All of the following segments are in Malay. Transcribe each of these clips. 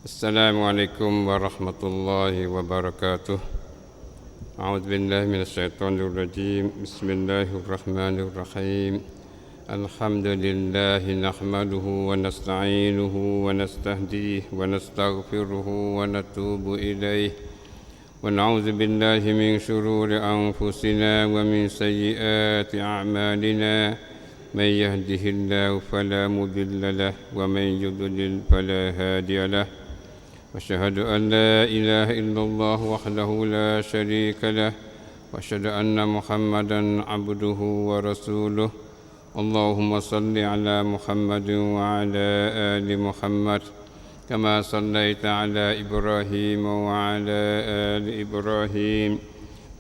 Assalamualaikum warahmatullahi wabarakatuh. A'udzu billahi minasyaitonir rajim. Bismillahirrahmanirrahim. Alhamdulillahi nahmaduhu wa nasta'inuhu wa nastahdihi wa nastaghfiruhu wa natubu ilaih. Wa na'udzu billahi min shururi anfusina wa min sayyiati a'malina. Man yahdihillahu fala mudilla lahu wa man yudlil fala hadiya lahu. وأشهد أن لا إله إلا الله وحده لا شريك له وأشهد أن محمدا عبده ورسوله اللهم صل على محمد وعلى آل محمد كما صليت على إبراهيم وعلى آل إبراهيم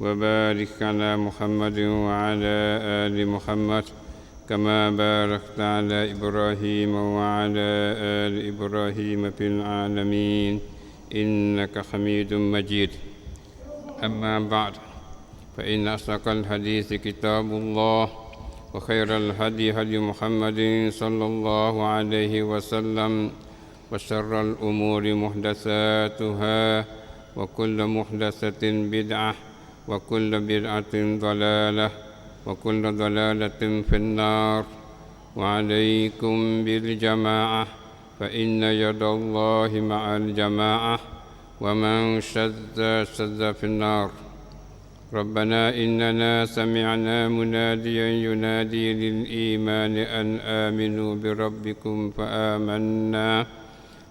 وبارك على محمد وعلى آل محمد كما باركت على إبراهيم وعلى آل إبراهيم في العالمين إنك حميد مجيد. أما بعد فإن أصدق الحديث كتاب الله وخير الهدي هدي محمد صلى الله عليه وسلم وشر الأمور محدثاتها وكل محدثة بدعة وكل بدعة ضلالة وكل ضلالة في النار. وعليكم بالجماعة فإن يد الله مع الجماعة ومن شذ في النار. ربنا إننا سمعنا مناديا ينادي للإيمان أن آمنوا بربكم فآمنا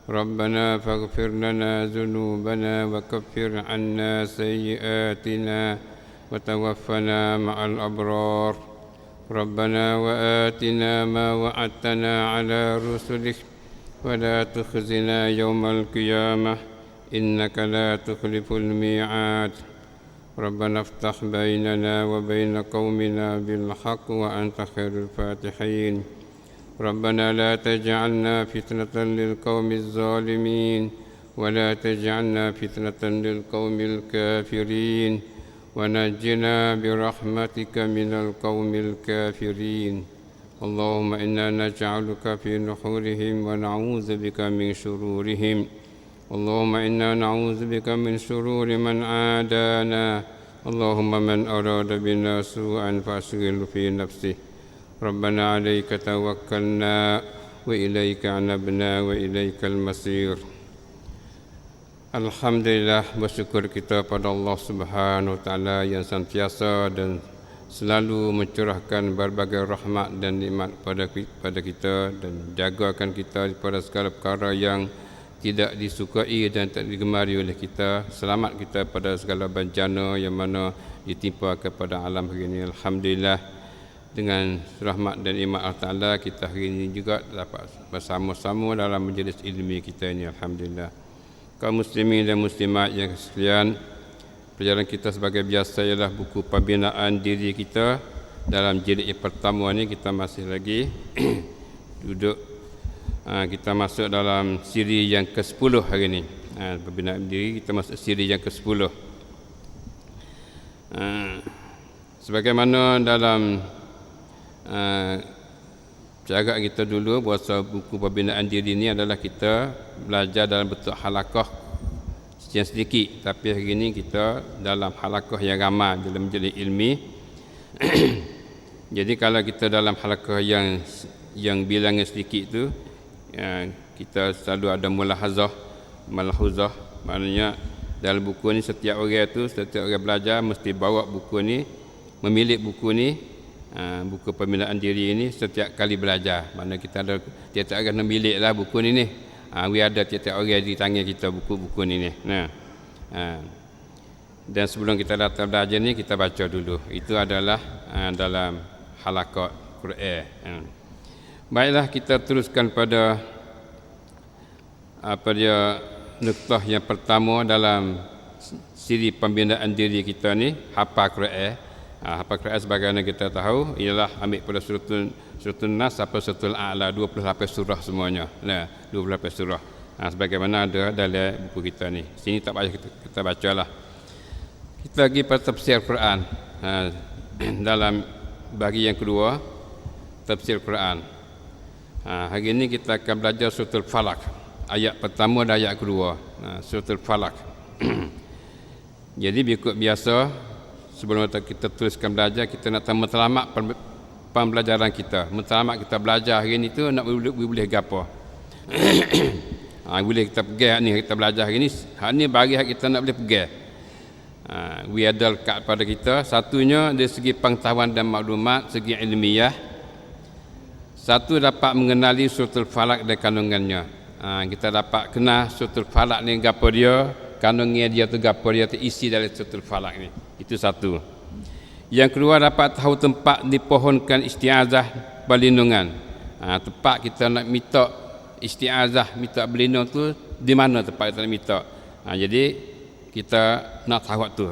ربنا فاغفر لنا ذنوبنا وكفر عنا سيئاتنا وتوفنا مع الأبرار. ربنا وآتنا ما وعدتنا على رسلك ولا تخزنا يوم القيامة إنك لا تخلف الميعاد. ربنا افتح بيننا وبين قومنا بالحق وأنت خير الفاتحين. ربنا لا تجعلنا فتنة للقوم الظالمين ولا تجعلنا فتنة للقوم الكافرين ونجنا برحمتك من القوم الكافرين. اللهم إنا نجعلك في نحورهم ونعوذ بك من شرورهم. اللهم إنا نعوذ بك من شرور من عادانا. اللهم من أراد بنا سوءا فأشغله في نفسه. ربنا عليك توكلنا وإليك أنبنا وإليك المصير. Alhamdulillah, bersyukur kita pada Allah Subhanahu Wa Taala yang sentiasa dan selalu mencurahkan berbagai rahmat dan nikmat pada kita dan jagakan kita daripada segala perkara yang tidak disukai dan tak digemari oleh kita. Selamat kita pada segala bencana yang mana ditimpa kepada alam hari ini. Alhamdulillah, dengan rahmat dan nikmat Allah Taala kita hari ini juga dapat bersama-sama dalam majlis ilmi kita ini. Alhamdulillah. Kaum muslimin dan muslimat yang sekalian, pelajaran kita sebagai biasa ialah buku pembinaan diri kita. Dalam jilid yang pertama ni kita masih lagi duduk, kita masuk dalam siri yang ke-10 hari ni. Pembinaan diri kita masuk siri yang ke-10. Sebagaimana dalam cara kita dulu, bahasa buku pembinaan diri ni adalah kita belajar dalam bentuk halakah sekian sedikit, tapi hari ini kita dalam halakah yang ramai dalam majlis ilmi. Jadi kalau kita dalam halakah yang bilangan sedikit tu, kita selalu ada mulahazah, maknanya dalam buku ni setiap orang belajar mesti bawa buku ni, memilih buku ni, buku pembinaan diri ini setiap kali belajar. Mana kita ada tiap-tiap orang memilih lah buku ni. Ada tiap-tiap orang di tangan kita buku ni. Dan sebelum kita datang belajar ni, kita baca dulu. Itu adalah dalam halaqah Quran. Baiklah, kita teruskan pada nuktah yang pertama dalam siri pembinaan diri kita ni, hafal Quran. Hafal Quran sebagaimana kita tahu ialah ambil pada suratul Nas sampai suratul A'la, 28 surah semuanya. 28 surah. Sebagaimana ada dalam buku kita ni. Sini tak payah kita bacalah. Kita pergi pada tafsir Quran. Dalam bahagian kedua, tafsir Quran. Hari ini kita akan belajar suratul Falaq. ayat pertama dan ayat kedua, surah Al-Falaq. Jadi ikut biasa, sebelum kita teruskan belajar, kita nak matlamat pembelajaran kita. Matlamat kita belajar hari ni tu nak boleh gapo. Boleh kita pegang ni, kita belajar hari ni. Hak ni bagi hak kita nak boleh pegang. Ada lekat pada kita. Satunya dari segi pengetahuan dan maklumat, segi ilmiah. Satu dapat mengenali surah Al-Falaq dan kandungannya. Kita dapat kenal surah Al-Falaq ni gapo dia, kandungnya dia tu gapo dia, tu isi dari surah Al-Falaq ni. Itu satu. Yang kedua, dapat tahu tempat dipohonkan isti'azah perlindungan. Tempat kita nak minta isti'azah, minta berlindung tu di mana tempat kita nak minta. Jadi kita nak tahu tu.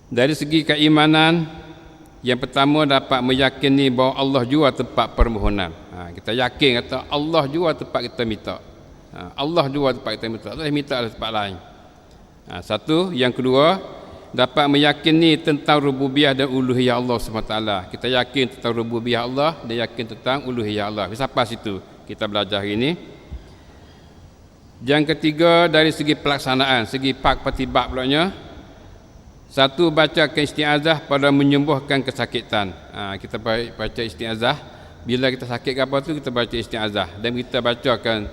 Dari segi keimanan, yang pertama dapat meyakini bahawa Allah jua tempat permohonan. Kita yakin kata Allah jua tempat kita minta. Allah jua tempat kita minta. Tak boleh minta di tempat lain. Satu. Yang kedua, dapat meyakini tentang rububiyah dan uluhiyah Allah SWT. Kita yakin tentang rububiyah Allah dan yakin tentang uluhiyah Allah. Sampai situ kita belajar hari ini. Yang ketiga, dari segi pelaksanaan, segi pak-patibak pulanya. Satu, baca isti'azah pada menyembuhkan kesakitan. Kita baca isti'azah. Bila kita sakit ke apa tu, kita baca isti'azah. Dan kita bacakan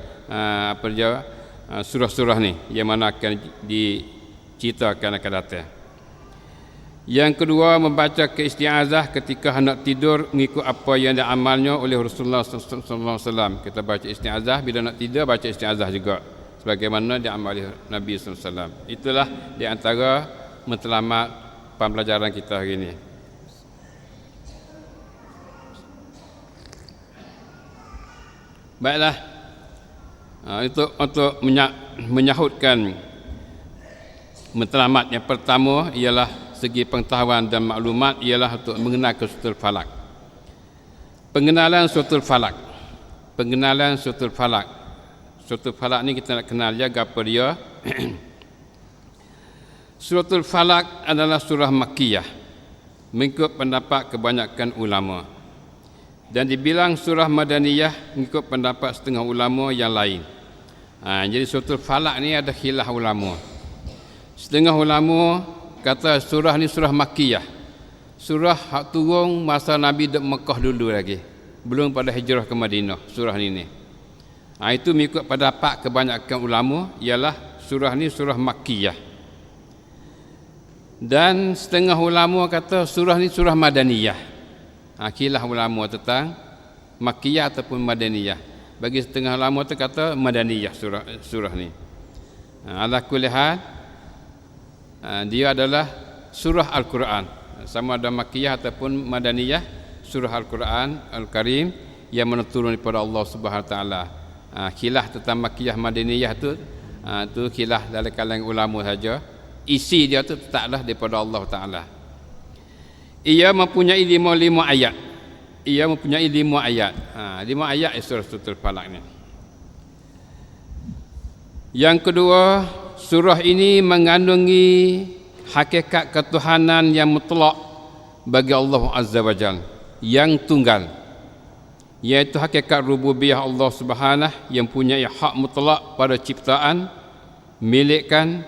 surah-surah ni yang mana akan diceritakan akan datang. Yang kedua, membaca isti'azah ketika hendak tidur mengikut apa yang diamalnya oleh Rasulullah SAW. Kita baca isti'azah bila nak tidur, baca isti'azah juga sebagaimana diamal oleh Nabi SAW. Itulah di antara matlamat pembelajaran kita hari ini. Baiklah, untuk menyahutkan matlamat yang pertama ialah segi pengetahuan dan maklumat, ialah untuk mengenal surah Al-Falaq. Pengenalan surah Al-Falaq. Pengenalan surah Al-Falaq. Surah Al-Falaq ni kita nak kenal dia, apa dia? Surah Al-Falaq adalah surah Makkiyah mengikut pendapat kebanyakan ulama, dan dibilang surah Madaniyah mengikut pendapat setengah ulama yang lain. Jadi surah Al-Falaq ni ada khilaf ulama. Setengah ulama kata surah ni surah Makkiyah, surah hak turun masa Nabi dek Mekah dulu lagi, belum pada hijrah ke Madinah. Surah ni itu mengikut pendapat kebanyakan ulama, ialah surah ni surah Makkiyah. Dan setengah ulama kata surah ni surah Madaniyah. Khilaf ulama tentang Makkiyah ataupun Madaniyah. Bagi setengah ulama tu kata Madaniyah surah ni. Ala kulli hal, dia adalah surah Al-Quran, sama ada Makkiyah ataupun Madaniyah. Surah Al-Quran Al-Karim yang menurun daripada Allah Subhanahu Wa Taala. Khilaf tentang Makkiyah Madaniyah tu khilaf dari kalangan ulama saja. Isi dia tu taklah daripada Allah Taala. Ia mempunyai 5 ayat. Ia mempunyai 5 ayat. 5 ayat surah Al-Falaq ni. Yang kedua, surah ini mengandungi hakikat ketuhanan yang mutlak bagi Allah Azza wa Jalla, yang tunggal, iaitu hakikat rububiyah Allah Subhanahu yang punya hak mutlak pada ciptaan, milikkan,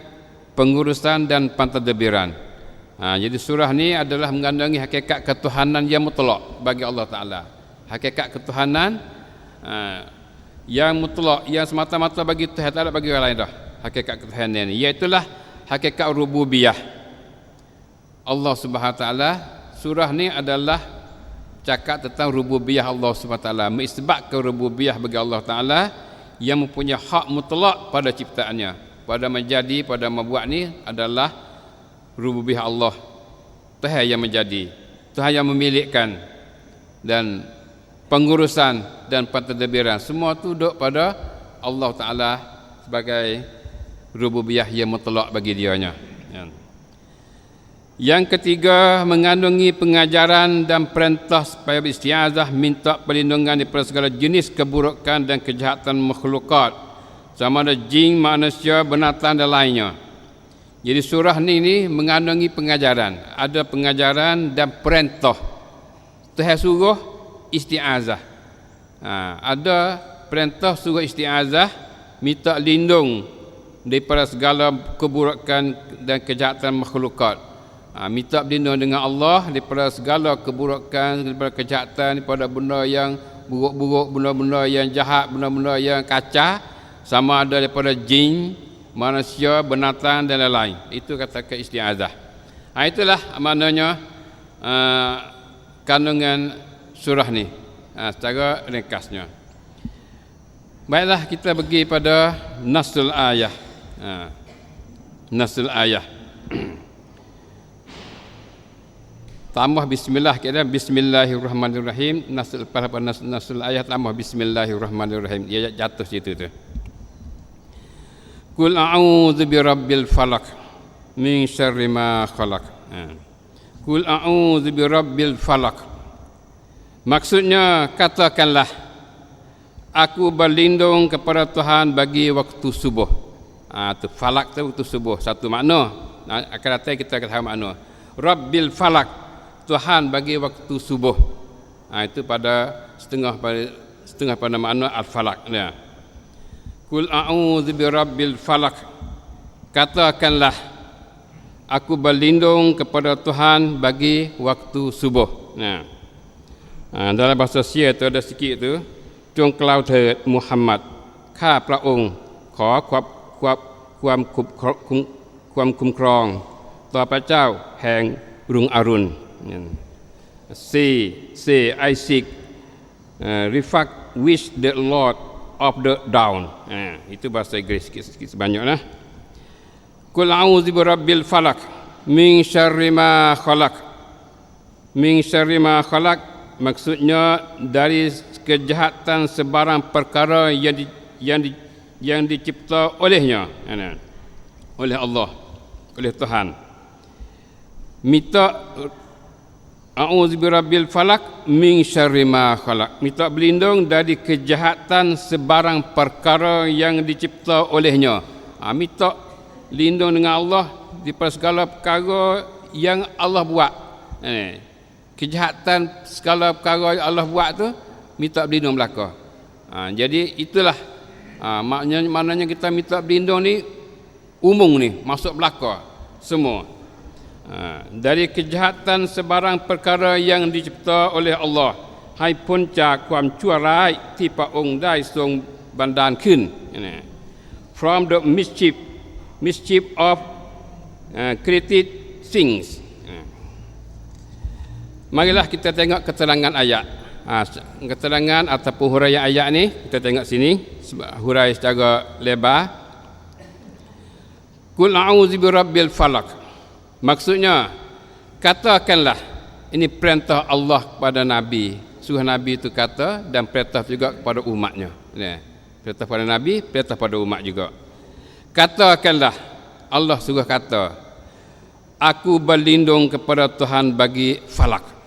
pengurusan dan pentadbiran. Jadi surah ni adalah mengandungi hakikat ketuhanan yang mutlak bagi Allah Ta'ala. Hakikat ketuhanan yang mutlak, yang semata-mata bagi Tuhan, tak ada bagi orang lain dah. Hakikat ketuhanan ini, iaitulah hakikat rububiyah Allah Subhanahu Wa Ta'ala. Surah ni adalah cakap tentang rububiyah Allah Subhanahu Wa Ta'ala, mengisbatkan rububiyah bagi Allah Ta'ala yang mempunyai hak mutlak pada ciptaannya, pada menjadi, pada membuat ni adalah rububiyah Allah. Tuhan yang menjadi, Tuhan yang memilikkan, dan pengurusan dan pentadbiran semua tu duduk pada Allah Ta'ala sebagai rububiyah yang mutlak bagi dianya. Yang ketiga, mengandungi pengajaran dan perintah supaya beristiazah, minta perlindungan daripada segala jenis keburukan dan kejahatan makhlukat, sama ada jin, manusia, binatang dan lainnya. Jadi surah ni mengandungi pengajaran, ada pengajaran dan perintah. Tuhan suruh isti'azah. Ada perintah suruh isti'azah, minta lindung daripada segala keburukan dan kejahatan makhlukat. Minta berlindung dengan Allah daripada segala keburukan, daripada kejahatan, daripada benda yang buruk-buruk, benda-benda yang jahat, benda-benda yang kacau, sama ada daripada jin, manusia, binatang dan lain-lain. Itu katakan isti'azah. Itulah maknanya kandungan surah ni secara ringkasnya. Baiklah, kita pergi pada nasul ayah. Nasul ayah. Tambah bismillah, kira bismillahirrahmanirrahim. Nasul ayah tambah bismillahirrahmanirrahim. Dia jatuh situ tu. Qul a'udzu birabbil falaq min syarri ma khalaq. Qul a'udzu birabbil falaq. Maksudnya, katakanlah, aku berlindung kepada Tuhan bagi waktu subuh. Tu falak tu waktu subuh, satu makna. Akan datang kita akan tahu makna. Rabbil falak, Tuhan bagi waktu subuh. Itu pada setengah pada makna al-falak. Qul a'udzu birabbil falak. Katakanlah, aku berlindung kepada Tuhan bagi waktu subuh. Dalam bahasa Sia tu ada sikit tu, จงกล่าวเถิดมุฮัมมัดข้าพระองค์ขอความคุ้มครองต่อพระเจ้าแห่งรุ่งอรุณ Say I seek refuge with the Lord of the dawn. Itu bahasa Inggeris sikit sebanyak nah. Qul a'udzu birabbil falaq min syarri ma khalaq. Min syarri ma khalaq maksudnya dari kejahatan sebarang perkara yang dicipta olehnya, oleh Allah, oleh Tuhan. Minta a'udzu birabbil falaq min syarri ma khalaq. Minta berlindung dari kejahatan sebarang perkara yang dicipta olehnya. Minta lindung dengan Allah daripada segala perkara yang Allah buat. Kejahatan segala perkara yang Allah buat tu minta berlindung belaka. Jadi itulah maknanya kita minta berlindung ni umum ni, masuk belaka semua. Dari kejahatan sebarang perkara yang dicipta oleh Allah, ให้พ้นจากความชั่วร้ายที่พระองค์ได้ทรงบันดาลขึ้น From the mischief of created things. Marilah kita tengok keterangan ayat. Keterangan ataupun huraian ayat ni kita tengok sini, hurai secara lebar. Qul a'udzu birabbil falaq. Maksudnya, katakanlah, ini perintah Allah kepada Nabi. Suruh Nabi itu kata dan perintah juga kepada umatnya. Perintah pada Nabi, perintah pada umat juga. Katakanlah, Allah suruh kata, aku berlindung kepada Tuhan bagi falak.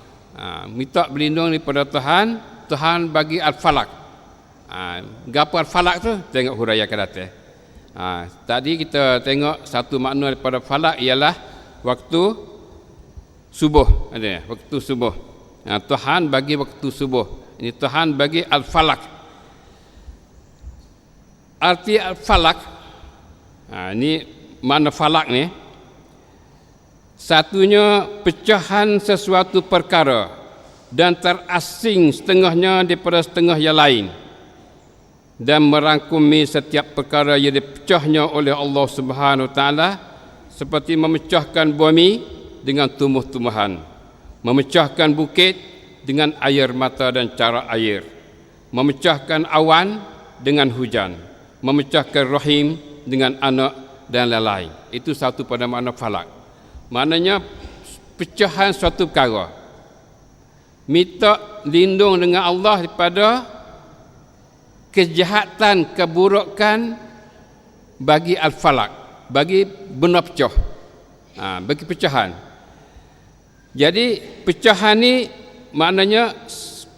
Minta berlindung daripada Tuhan bagi al-falak. Gapo al-falak tu? Tengok huraian akan datang. Tadi kita tengok satu makna daripada falak ialah waktu subuh. Waktu subuh. Tuhan bagi waktu subuh. Ini Tuhan bagi al-falak. Arti al-falak, ini makna falak ni, satunya pecahan sesuatu perkara dan terasing setengahnya daripada setengah yang lain, dan merangkumi setiap perkara yang dipecahnya oleh Allah Subhanahu Wa Taala, seperti memecahkan bumi dengan tumbuh-tumbuhan, memecahkan bukit dengan air mata dan cara air, memecahkan awan dengan hujan, memecahkan rahim dengan anak dan lain-lain. Itu satu pada makna falak. Maknanya pecahan suatu perkara. Minta lindung dengan Allah daripada kejahatan, keburukan bagi al-falak, bagi benda pecah. Bagi pecahan. Jadi pecahan ni maknanya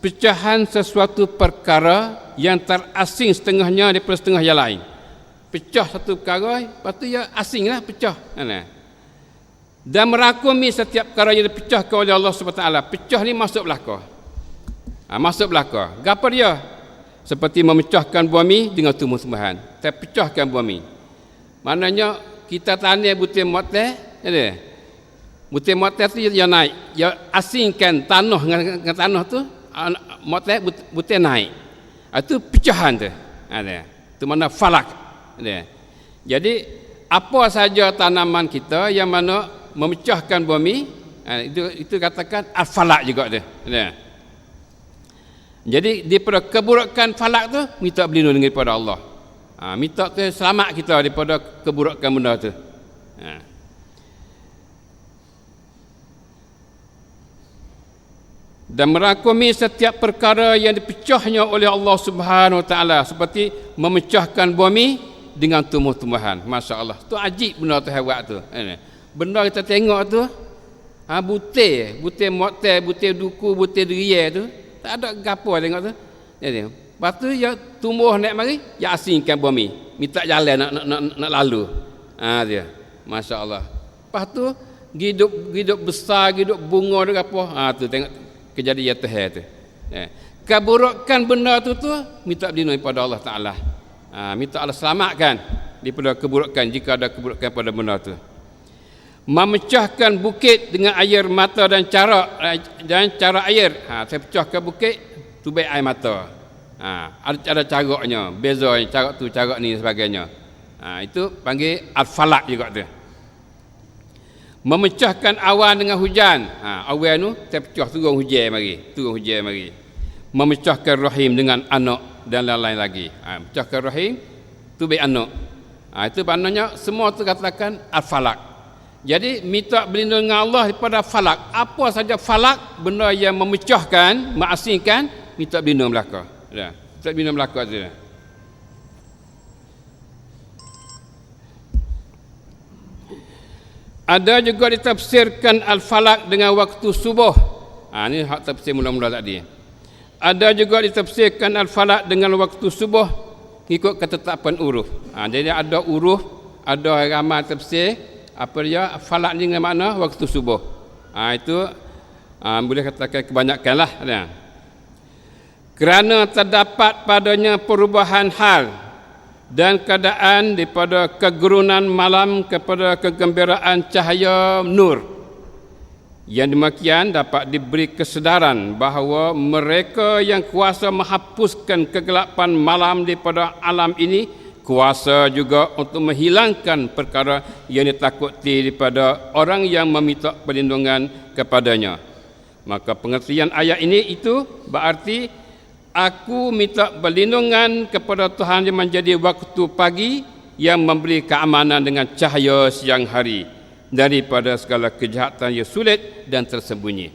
pecahan sesuatu perkara yang terasing setengahnya daripada setengah yang lain. Pecah satu perkara, lepas tu ya asinglah pecah. Dan merangkumi setiap perkara yang dipecahkan oleh Allah SWT. Pecah ni masuk belaka. Masuk belaka. Gapo dia? Seperti memecahkan bumi dengan tumbuh-tumbuhan. Kita pecahkan bumi. Maknanya kita tanam butir motel, ada. Butir motel tu dia naik, dia asingkan tanah dengan tanah tu, motel butir naik. Itu pecahan tu. Ada. Itu mana falak. Ada. Jadi apa saja tanaman kita yang mana memecahkan bumi, itu katakan al-falak juga dia. Ada. Jadi daripada keburukan falak tu minta berlindung daripada Allah. Minta ke selamat kita daripada keburukan benda tu. Dan merangkumi setiap perkara yang dipecahnya oleh Allah Subhanahu Wa Taala, seperti memecahkan bumi dengan tumbuh-tumbuhan. Masya-Allah. Tu ajib benda tu hebat tu. Benda kita tengok tu, butir motel, butir duku, butir deria tu, tak ada gapo tengok tu. Jadi, lepas tu dia tumbuh naik mari, dia asingkan bumi, minta jalan nak lalu. Dia. Masya-Allah. Lepas tu hidup besar, hidup bunga tu apa? Tu tengok kejadian Tuhan tu. Keburukan benda tu minta berlindung kepada Allah Taala. Minta Allah selamatkan daripada keburukan jika ada keburukan pada benda tu. Memecahkan bukit dengan air mata dan cara air. Saya pecahkan bukit tu baik air mata. Ada caranya, beza cara tu, cara ni sebagainya. Itu panggil al-falak juga tu. Memecahkan awan dengan hujan. Awan tu saya pecah turun hujan mari. Memecahkan rahim dengan anak dan lain-lain lagi. Pecahkan rahim tu baik anak. Itu maknanya semua tu katakan al-falak. Jadi minta berlindung dengan Allah daripada falak. Apa saja falak, benda yang memecahkan, mengasingkan, minta berlindung belaka. Minta berlindung belaka tu. Ada juga ditafsirkan al-falak dengan waktu subuh. Ini hak tafsir mula-mula tadi. Ada juga ditafsirkan al-falak dengan waktu subuh ikut ketetapan uruf. Jadi ada uruf, ada ramai tafsir. Apa dia falak ni dengan makna waktu subuh. Itu boleh katakan kebanyakan lah. Kerana terdapat padanya perubahan hal dan keadaan daripada kegerunan malam kepada kegembiraan cahaya nur. Yang demikian dapat diberi kesedaran bahawa mereka yang kuasa menghapuskan kegelapan malam daripada alam ini, kuasa juga untuk menghilangkan perkara yang ditakuti daripada orang yang meminta perlindungan kepadanya. Maka pengertian ayat ini itu berarti aku minta perlindungan kepada Tuhan yang menjadi waktu pagi yang memberi keamanan dengan cahaya siang hari daripada segala kejahatan yang sulit dan tersembunyi.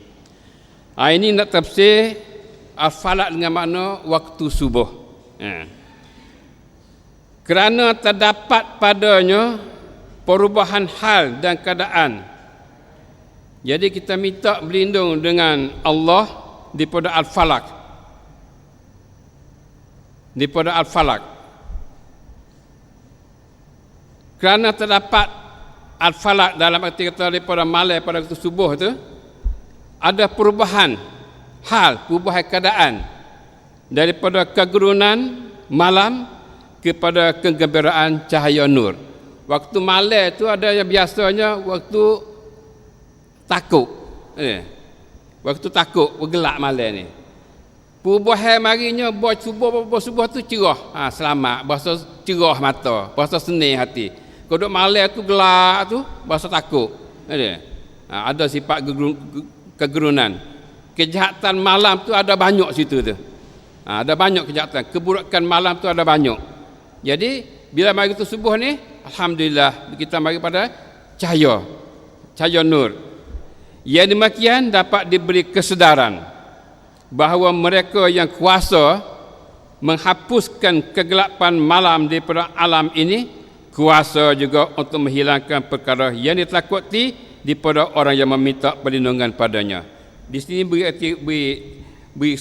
Ini nak tafsir al-falak dengan makna waktu subuh. Kerana terdapat padanya perubahan hal dan keadaan. Jadi kita minta berlindung dengan Allah daripada al-falak. Daripada al-falak. Kerana terdapat al-falak dalam arti kata daripada malam pada waktu subuh tu, ada perubahan hal, perubahan keadaan daripada kegerunan malam kepada kegembiraan cahaya nur. Waktu malam tu ada yang biasanya waktu takut. Waktu takut, bergelap malam ni. Perubahan marinya subuh tu cerah. Selamat, bahasa cerah mata, bahasa seni hati. Kalau malam tu gelap tu, bahasa takut. Ada sifat kegerunan. Kejahatan malam tu ada banyak situ tu. Ada banyak kejahatan. Keburukan malam tu ada banyak. Jadi bila mari tu subuh ni, alhamdulillah kita mari pada cahaya nur. Yang demikian dapat diberi kesedaran bahawa mereka yang kuasa menghapuskan kegelapan malam daripada alam ini, kuasa juga untuk menghilangkan perkara yang ditakuti daripada orang yang meminta perlindungan padanya. Di sini beri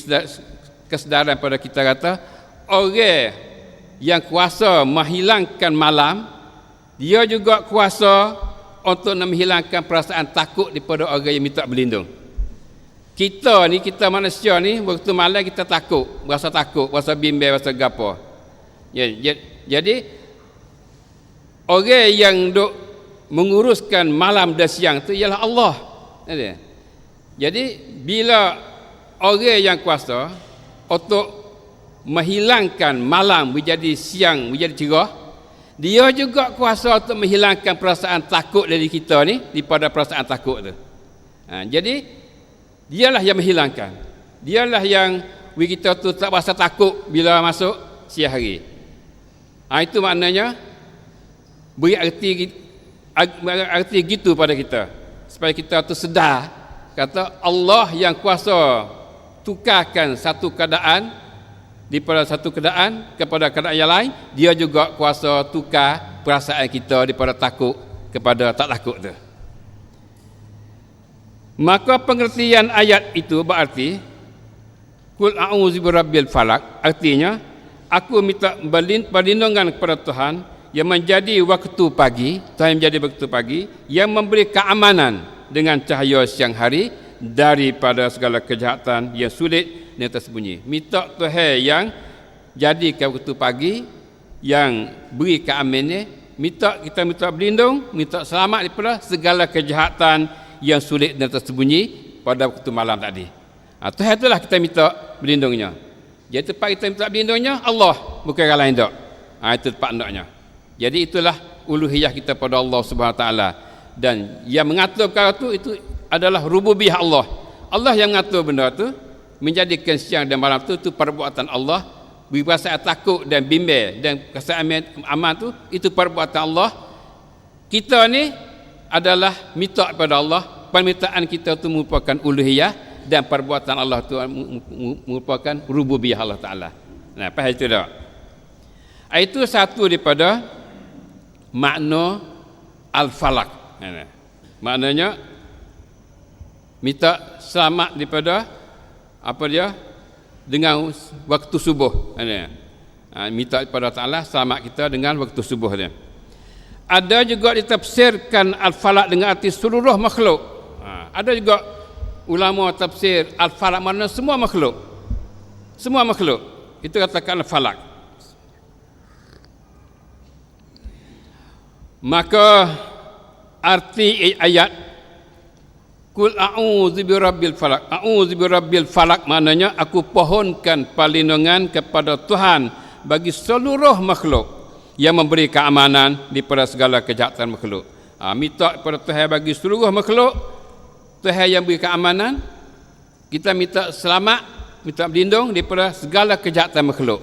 kesedaran pada kita kata orang yang kuasa menghilangkan malam, dia juga kuasa untuk menghilangkan perasaan takut daripada orang yang minta berlindung. kita manusia ni waktu malam kita takut, rasa bimbang, rasa gapo. Jadi orang yang duk menguruskan malam dan siang tu ialah Allah. Jadi bila orang yang kuasa untuk menghilangkan malam menjadi siang, menjadi cerah, dia juga kuasa untuk menghilangkan perasaan takut dari kita ni daripada perasaan takut tu. Jadi dialah yang menghilangkan. Dialah yang kita tu tak rasa takut bila masuk siang hari. Itu maknanya beri arti gitu pada kita, supaya kita tu sedar kata Allah yang kuasa tukarkan satu keadaan daripada satu keadaan kepada keadaan yang lain. Dia juga kuasa tukar perasaan kita daripada takut kepada tak takut tu. Maka pengertian ayat itu berarti Qul a'udzu birabbil falaq, artinya aku minta perlindungan kepada Tuhan yang menjadi waktu pagi, Tuhan yang menjadi waktu pagi yang memberi keamanan dengan cahaya siang hari daripada segala kejahatan yang sulit dan tersembunyi. Minta Tuhan yang jadikan waktu pagi yang beri keamanan, kita minta berlindung, minta selamat daripada segala kejahatan yang sulit dan tersembunyi pada waktu malam tadi. Tuhan itulah kita minta berlindungnya. Jadi tempat kita minta berlindungnya Allah, bukan orang lain tak. Itu tempat hendaknya. Jadi itulah uluhiyah kita pada Allah Subhanahu Wa Taala, dan yang mengatur perkara itu adalah rububiyah Allah. Allah yang mengatur benda tu, menjadikan siang dan malam itu perbuatan Allah. Perasaan takut dan bimbang dan keselamatan aman itu perbuatan Allah. Kita ni adalah minta kepada Allah. Permintaan kita itu merupakan uluhiyah, dan perbuatan Allah itu merupakan rububiyah Allah Ta'ala. Faham itu tak? Itu satu daripada makna al-falaq. Maknanya minta selamat daripada apa dia? Dengan waktu subuh. Minta kepada Ta'ala selamat kita dengan waktu subuh dia. Ada juga ditafsirkan al-falaq dengan arti seluruh makhluk. Ada juga ulama tafsir al-falaq makna semua makhluk. Semua makhluk. Itu katakan al-falaq. Maka arti ayat Qul a'udzu birabbil falaq. A'udzu birabbil falaq maknanya aku pohonkan perlindungan kepada Tuhan bagi seluruh makhluk yang memberi keamanan daripada segala kejahatan makhluk. Minta kepada Tuhan bagi seluruh makhluk, Tuhan yang beri keamanan. Kita minta selamat, minta berlindung daripada segala kejahatan makhluk.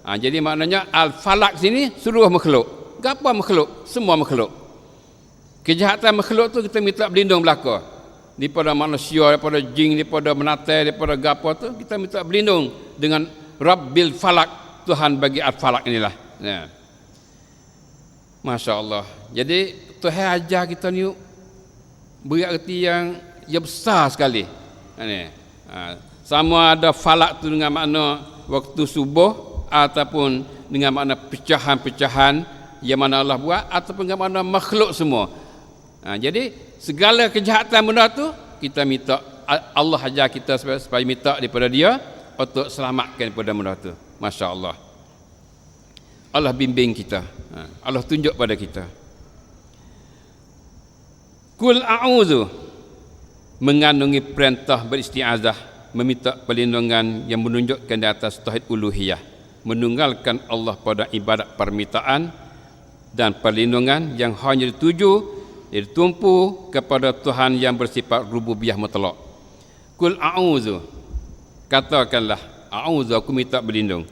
Jadi maknanya al-falaq sini seluruh makhluk. Apa makhluk? Semua makhluk. Kejahatan makhluk tu kita minta berlindung belaka. Daripada manusia, daripada jin, daripada menatai, daripada gapo tu kita minta berlindung dengan Rabbil Falaq, Tuhan bagi al-falaq inilah. Masya Allah. Jadi Tuhan ajar kita ni beri arti yang besar sekali. Sama ada falak tu dengan makna waktu subuh, ataupun dengan makna pecahan-pecahan yang mana Allah buat, ataupun dengan makna makhluk semua. Jadi segala kejahatan benda tu kita minta, Allah ajar kita supaya minta daripada Dia untuk selamatkan daripada benda tu. Masya Allah. Allah bimbing kita. Allah tunjuk pada kita. Qul a'udzu mengandungi perintah beristiazah, meminta perlindungan yang menunjukkan di atas tauhid uluhiyah, menunggalkan Allah pada ibadat permintaan dan perlindungan yang hanya ditumpu kepada Tuhan yang bersifat rububiyah mutlak. Qul a'udzu, katakanlah a'udzu, aku minta berlindung.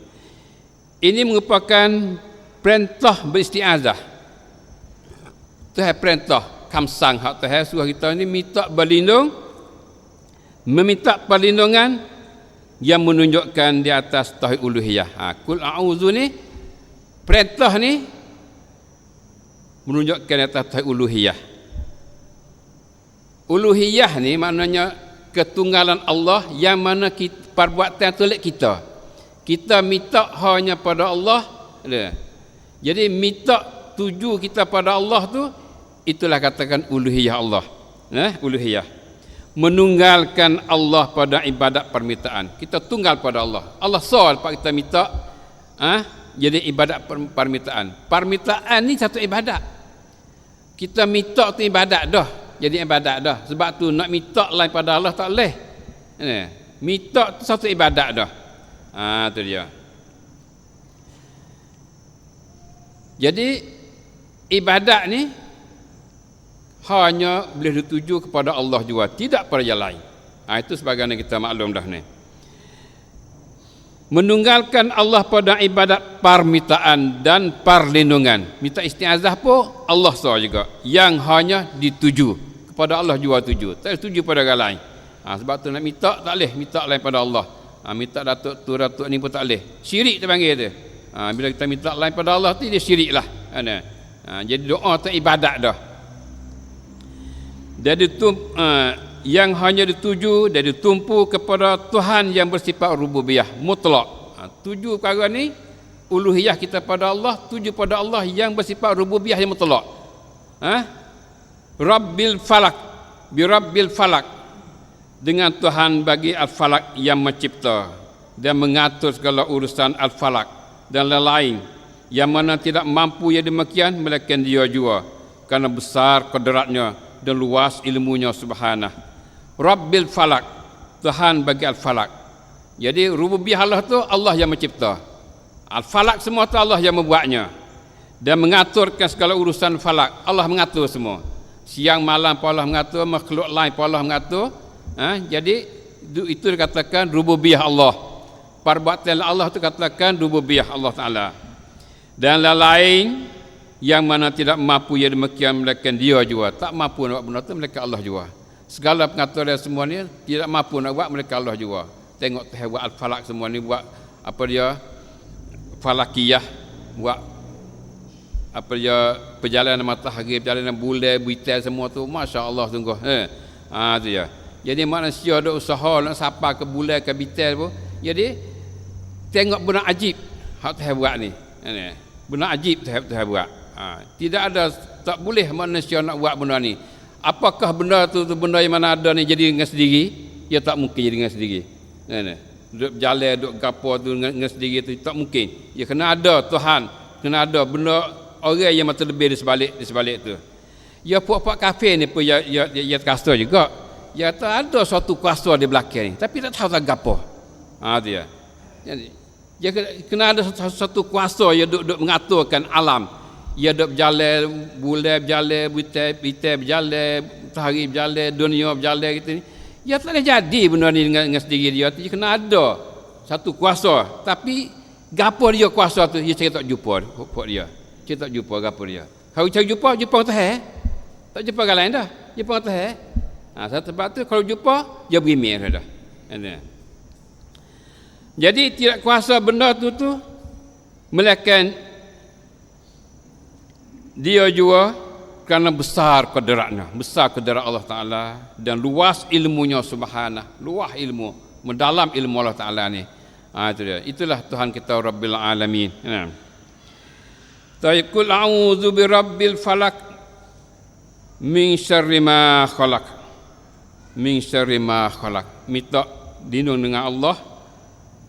Ini merupakan perintah beristiazah. Tuhan perintah kamsang hak Tuhan suruh kita ni minta berlindung, meminta perlindungan yang menunjukkan di atas tauhid uluhiyah. Qul a'udzu ni perintah ni menunjukkan di atas tauhid uluhiyah. Uluhiyah ni maknanya ketunggalan Allah yang mana perbuatan tulik kita. Kita minta hanya pada Allah. Jadi minta tuju kita pada Allah tu, itulah katakan uluhiyah Allah. Uluhiyah. menunggalkan Allah pada ibadat permintaan. Kita tunggal pada Allah. Allah soal pak kita minta, jadi ibadat permintaan. Permintaan ni satu ibadat. Kita minta tu ibadat dah. Jadi ibadat dah. Sebab tu nak minta lain pada Allah tak boleh. Minta tu satu ibadat dah. Tu dia. Jadi ibadat ni hanya boleh dituju kepada Allah juga, tidak pada yang lain. Itu sebagaimana kita maklum dah ni. Menunggalkan Allah pada ibadat permintaan dan perlindungan. Minta isti'azah pun Allah sahaja juga yang hanya dituju kepada Allah juga tuju. Tak tuju pada orang lain. Sebab tu nak minta tak boleh minta lain pada Allah. Minta datuk tu datuk ni pun tak boleh. Syirik dia panggil dia. Bila kita minta lain pada Allah tu dia syirik lah. Jadi doa tu ibadat dah. Jadi yang hanya dituju dan ditumpu kepada Tuhan yang bersifat rububiyah mutlak. Tuju perkara ni uluhiyah kita pada Allah, tuju pada Allah yang bersifat rububiyah yang mutlak. Rabbil falak, bi rabbil falak, dengan Tuhan bagi al-falak yang mencipta dan mengatur segala urusan al-falak dan lain-lain yang mana tidak mampu yang demikian melainkan dia jua kerana besar qadratnya dan luas ilmunya subhanah. Rabbil falak, Tuhan bagi al-falak. Jadi rububiyah Allah tu Allah yang mencipta. Al-falak semua tu Allah yang membuatnya dan mengaturkan segala urusan falak. Allah mengatur semua. Siang malam pun Allah mengatur, makhluk lain pun Allah mengatur. Jadi itu dikatakan rububiyah Allah. Perbuatan Allah itu katakan rububiyah Allah Taala. Dan lain yang mana tidak mampu yang demikian melainkan dia juga. Tak mampu nak buat benda tu melainkan Allah juga. Segala pengaturan semua ni tidak mampu nak buat melainkan Allah juga. Tengok Tuhan buat al-falak semua ni, buat apa dia falakiyah, buat apa dia perjalanan matahari, perjalanan bulan, bintang semua tu, masya-Allah sungguh. Tu ya. Jadi manusia ada usaha nak sampai ke bulan ke bintang pun. Jadi tengok benda ajib hak Tuhan buat ni. Benda ajib Tuhan buat. Tidak ada, tak boleh manusia nak buat benda ni. Apakah benda tu benda yang mana ada ni jadi dengan sendiri? Ya tak mungkin jadi dengan sendiri. Duduk berjalan, duduk gapo tu dengan sendiri tu tak mungkin. Ya kena ada Tuhan, kena ada benda orang yang mata lebih di sebalik tu. Ya puak-puak kafir ni pun ya terasa juga. Ya tak ada suatu kuasa di belakang ni, tapi tak tahu tak gapo. Dia. Jadi dia kena ada satu kuasa yang duduk mengaturkan alam. Ia duduk berjalan, bulan berjalan, bintang berjalan, matahari berjalan, dunia berjalan gitu ni. Ya tak boleh jadi benda ni dengan sendiri dia. Dia kena ada satu kuasa. Tapi gapo dia kuasa tu, dia saya tak jumpa dia. Saya tak jumpa gapo dia. Kalau saya jumpa Tuhan. Tak jumpa orang lain dah. Jumpa Tuhan. Sebab tu kalau jumpa dia berimeh dah. Jadi tidak kuasa benda tu melainkan dia juga kerana besar qadratnya, besar qadrat Allah Taala dan luas ilmunya subhanah, luas ilmu, mendalam ilmu Allah Taala ni. Itu dia. Itulah Tuhan kita Rabbil Alamin. Qul a'udzu birabbil falak min syarri ma khalaq. Min syarri ma khalaq. Minta lindung dengan Allah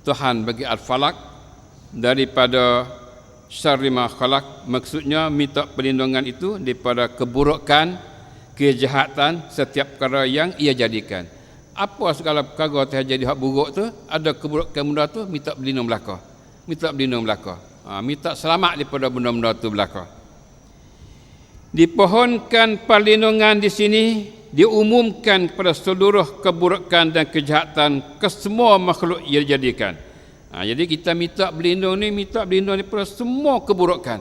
Tuhan bagi al-falak daripada syarri ma khalaq, maksudnya minta perlindungan itu daripada keburukan, kejahatan setiap perkara yang ia jadikan. Apa segala perkara terjadi hak buruk tu, ada keburukan benda tu, minta berlindung belaka. Minta berlindung belaka. Minta selamat daripada benda-benda tu belaka. Dipohonkan perlindungan di sini diumumkan kepada seluruh keburukan dan kejahatan ke semua makhluk yang dijadikan. Jadi kita minta berlindung ni, minta berlindung daripada semua keburukan.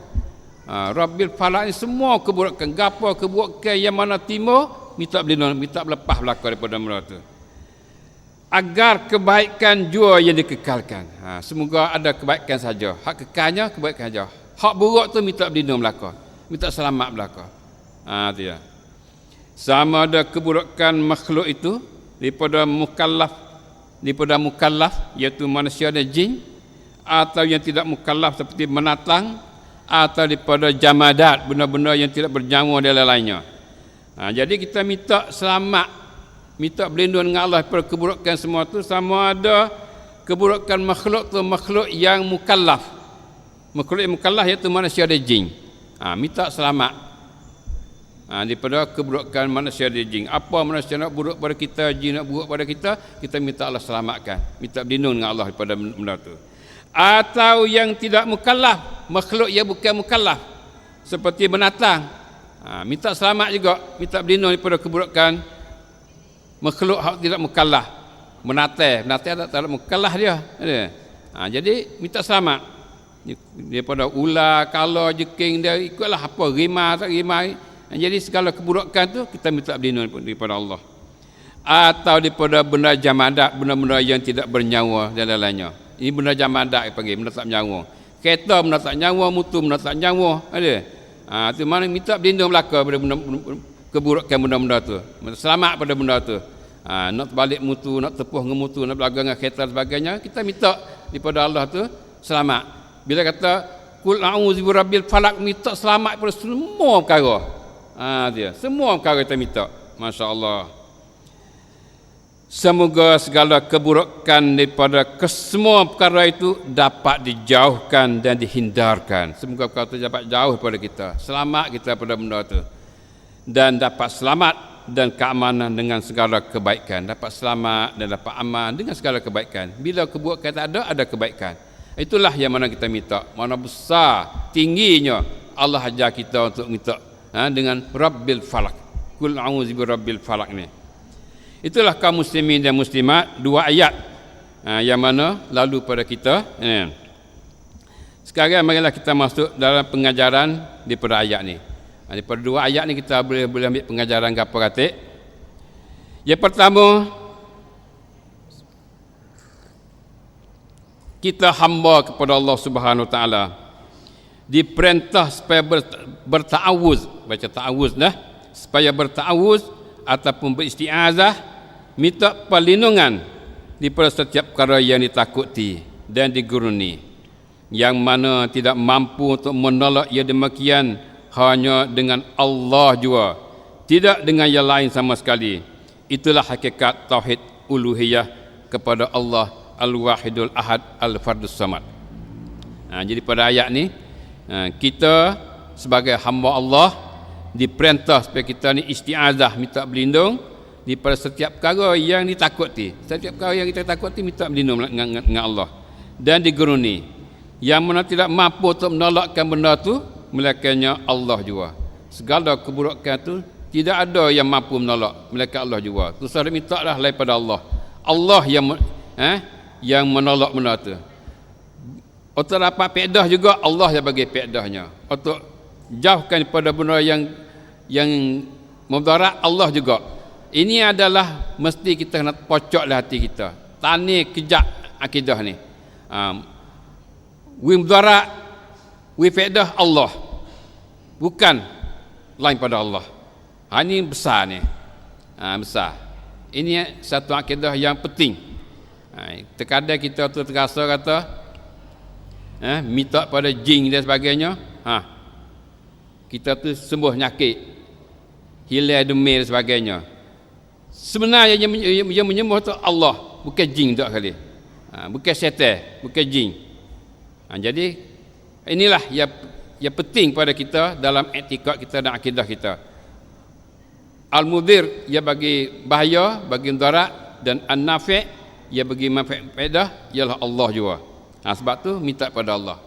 Rabbil falak ni semua keburukan. Gapo keburukan yang mana timur, minta berlindung, minta berlepas belaka daripada mereka tu. Agar kebaikan jua yang dikekalkan. Semoga ada kebaikan saja. Hak kekalnya kebaikan saja. Hak buruk tu minta berlindung belaka. Minta selamat belaka. Tu ya. Sama ada keburukan makhluk itu daripada mukallaf iaitu manusia dan jin, atau yang tidak mukallaf seperti binatang, atau daripada jamadat, benda-benda yang tidak bernyawa dan lain-lainnya. Jadi kita minta selamat minta berlindung dengan Allah daripada keburukan semua tu, sama ada keburukan makhluk tu makhluk yang mukallaf. Makhluk yang mukallaf iaitu manusia dan jin. Minta selamat daripada keburukan manusia dan jin. Apa manusia nak buruk pada kita, jin nak buruk pada kita, kita minta Allah selamatkan. Minta berlindung dengan Allah daripada benda tu. Atau yang tidak mukallaf, makhluk yang bukan mukallaf, seperti binatang, minta selamat juga, minta berlindung daripada keburukan makhluk yang tidak mukallaf. Binatang tak ada mukallaf dia. Jadi minta selamat daripada ular, kala, jeking, dia ikutlah apa, rimah tak rimah. Jadi segala keburukan tu kita minta berlindung daripada Allah. Atau daripada benda jamadat, benda-benda yang tidak bernyawa dan lain-lainnya. Ini benda jamadat panggil, benda tak bernyawa. Kereta benda tak nyawa, motor benda tak nyawa, ada. Tu mana minta berlindung belaka pada benda keburukan benda-benda tu. Selamat pada benda tu. Nak balik motor, nak tepuh dengan motor, nak berlaga dengan kereta dan sebagainya, kita minta daripada Allah tu selamat. Bila kata kul a'udzu birabbil falaq, minta selamat pada semua perkara. Dia semua perkara kita minta. Masya-Allah. Semoga segala keburukan daripada kesemua perkara itu dapat dijauhkan dan dihindarkan. Semoga perkara itu dapat jauh daripada kita. Selamat kita pada benda itu. Dan dapat selamat dan keamanan dengan segala kebaikan. Dapat selamat dan dapat aman dengan segala kebaikan. Bila keburukan tak ada kebaikan. Itulah yang mana kita minta. Mana besar, tingginya Allah ajar kita untuk minta dengan Rabbil Falak. Kul a'udzu birabbil falaq ni. Itulah kaum muslimin dan muslimat, dua ayat yang mana lalu pada kita. Sekarang marilah kita masuk dalam pengajaran daripada ayat ni. Daripada dua ayat ni kita boleh ambil pengajaran gapo katik. Yang pertama, kita hamba kepada Allah Subhanahu Wa Taala diperintah supaya berta'awuz, baca ta'awuz dah, supaya berta'awuz ataupun beristiazah, minta perlindungan daripada setiap perkara yang ditakuti dan diguruni, yang mana tidak mampu untuk menolak ia demikian hanya dengan Allah jua, tidak dengan yang lain sama sekali. Itulah hakikat tauhid uluhiyah kepada Allah Al-Wahidul Ahad Al-Fardus Samad. Jadi pada ayat ni kita sebagai hamba Allah diperintah supaya kita ni isti'azah, minta berlindung daripada setiap perkara yang ditakuti. Setiap perkara yang kita takuti minta berlindung dengan Allah. Dan diguruni, yang mana tidak mampu untuk menolakkan benda tu melainkan Allah jua. Segala keburukan tu tidak ada yang mampu menolak melainkan Allah jua. Tu sahaja minta lah daripada Allah. Allah yang menolak benda tu. Untuk dapat pedah juga Allah yang bagi pedahnya. Untuk jauhkan daripada benda yang mudarat Allah juga. Ini adalah mesti kita nak pocoklah hati kita. Tani kejak akidah ni. Wi mudarat, wi faedah Allah. Bukan lain pada Allah. Ini besar ni. Besar. Ini satu akidah yang penting. Terkadang kita tu terasa kata minta pada jin dan sebagainya. Kita tu sembuh nyakit, hilang demam dan sebagainya. Sebenarnya yang menyembuh tu Allah, bukan jin tak kali. Bukan syaitan, bukan jin. Jadi inilah yang penting pada kita dalam etikad kita dan akidah kita. Al-Mudir ia bagi bahaya, bagi mudarat, dan An-Nafi' ia bagi manfaat faedah ialah Allah jua. Sebab tu minta pada Allah.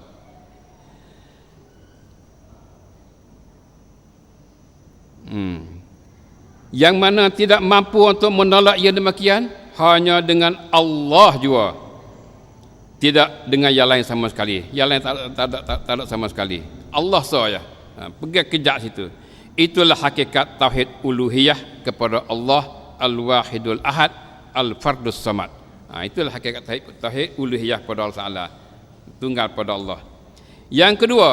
Yang mana tidak mampu untuk menolak yang demikian hanya dengan Allah jua, tidak dengan yang lain sama sekali. Yang lain tak ada sama sekali. Allah saja. Pergi kejak situ. Itulah hakikat tauhid uluhiyah kepada Allah Al-Wahidul Ahad Al-Fardus Samad. Itulah hakikat tauhid uluhiyah kepada Allah Taala, tunggal pada Allah. Yang kedua,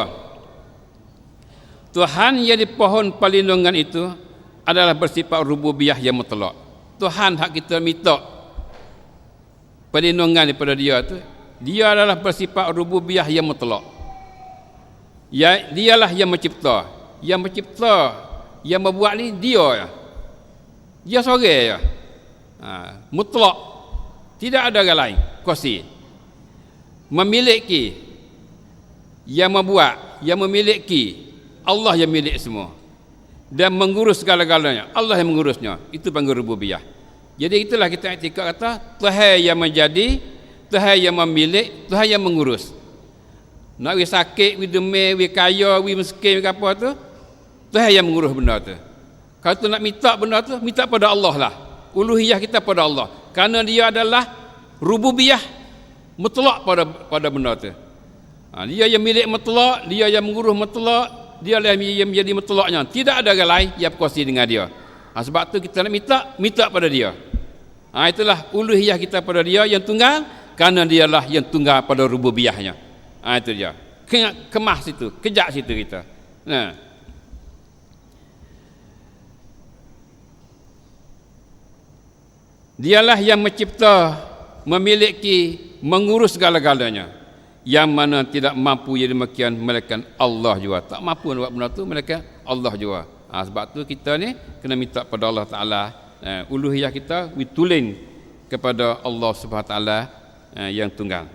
Tuhan yang dipohon perlindungan itu adalah bersifat rububiyah yang mutlak. Tuhan hak kita minta perlindungan daripada dia tu, dia adalah bersifat rububiyah yang mutlak. Dialah yang mencipta. Yang mencipta, yang membuat ni dia ya. Dia seorang ya. Mutlak. Tidak ada orang lain kuasa. Memiliki, yang membuat, yang memiliki, Allah yang milik semua. Dan mengurus segala-galanya, Allah yang mengurusnya. Itu panggil rububiyah. Jadi itulah kita iktikad kata Tuhan yang menjadi, Tuhan yang memiliki, Tuhan yang mengurus. Nak we sakit, we demam, we kaya, we miskin, we apa tu, Tuhan yang mengurus benda tu. Kalau tu nak minta benda tu, minta pada Allah lah. Uluhiyah kita pada Allah. Kerana dia adalah rububiyah mutlak pada benda tu. Dia yang milik mutlak, dia yang mengurus mutlak, dia yang menjadi mutlaknya. Tidak ada orang lain yang berkuasa dengan dia. Sebab tu kita nak minta pada dia. Itulah uluhiyah kita pada dia yang tunggal, kerana dialah yang tunggal pada rububiyahnya. Itu dia. Kemas situ, kejak situ kita. Dialah yang mencipta, memiliki, mengurus segala-galanya. Yang mana tidak mampu jadi demikian melainkan Allah juga. Tak mampu buat benda tu melainkan Allah juga. Sebab tu kita ni kena minta pada Allah Ta'ala. Uluhiyah kita ditulin kepada Allah Subhanahu Ta'ala yang tunggal.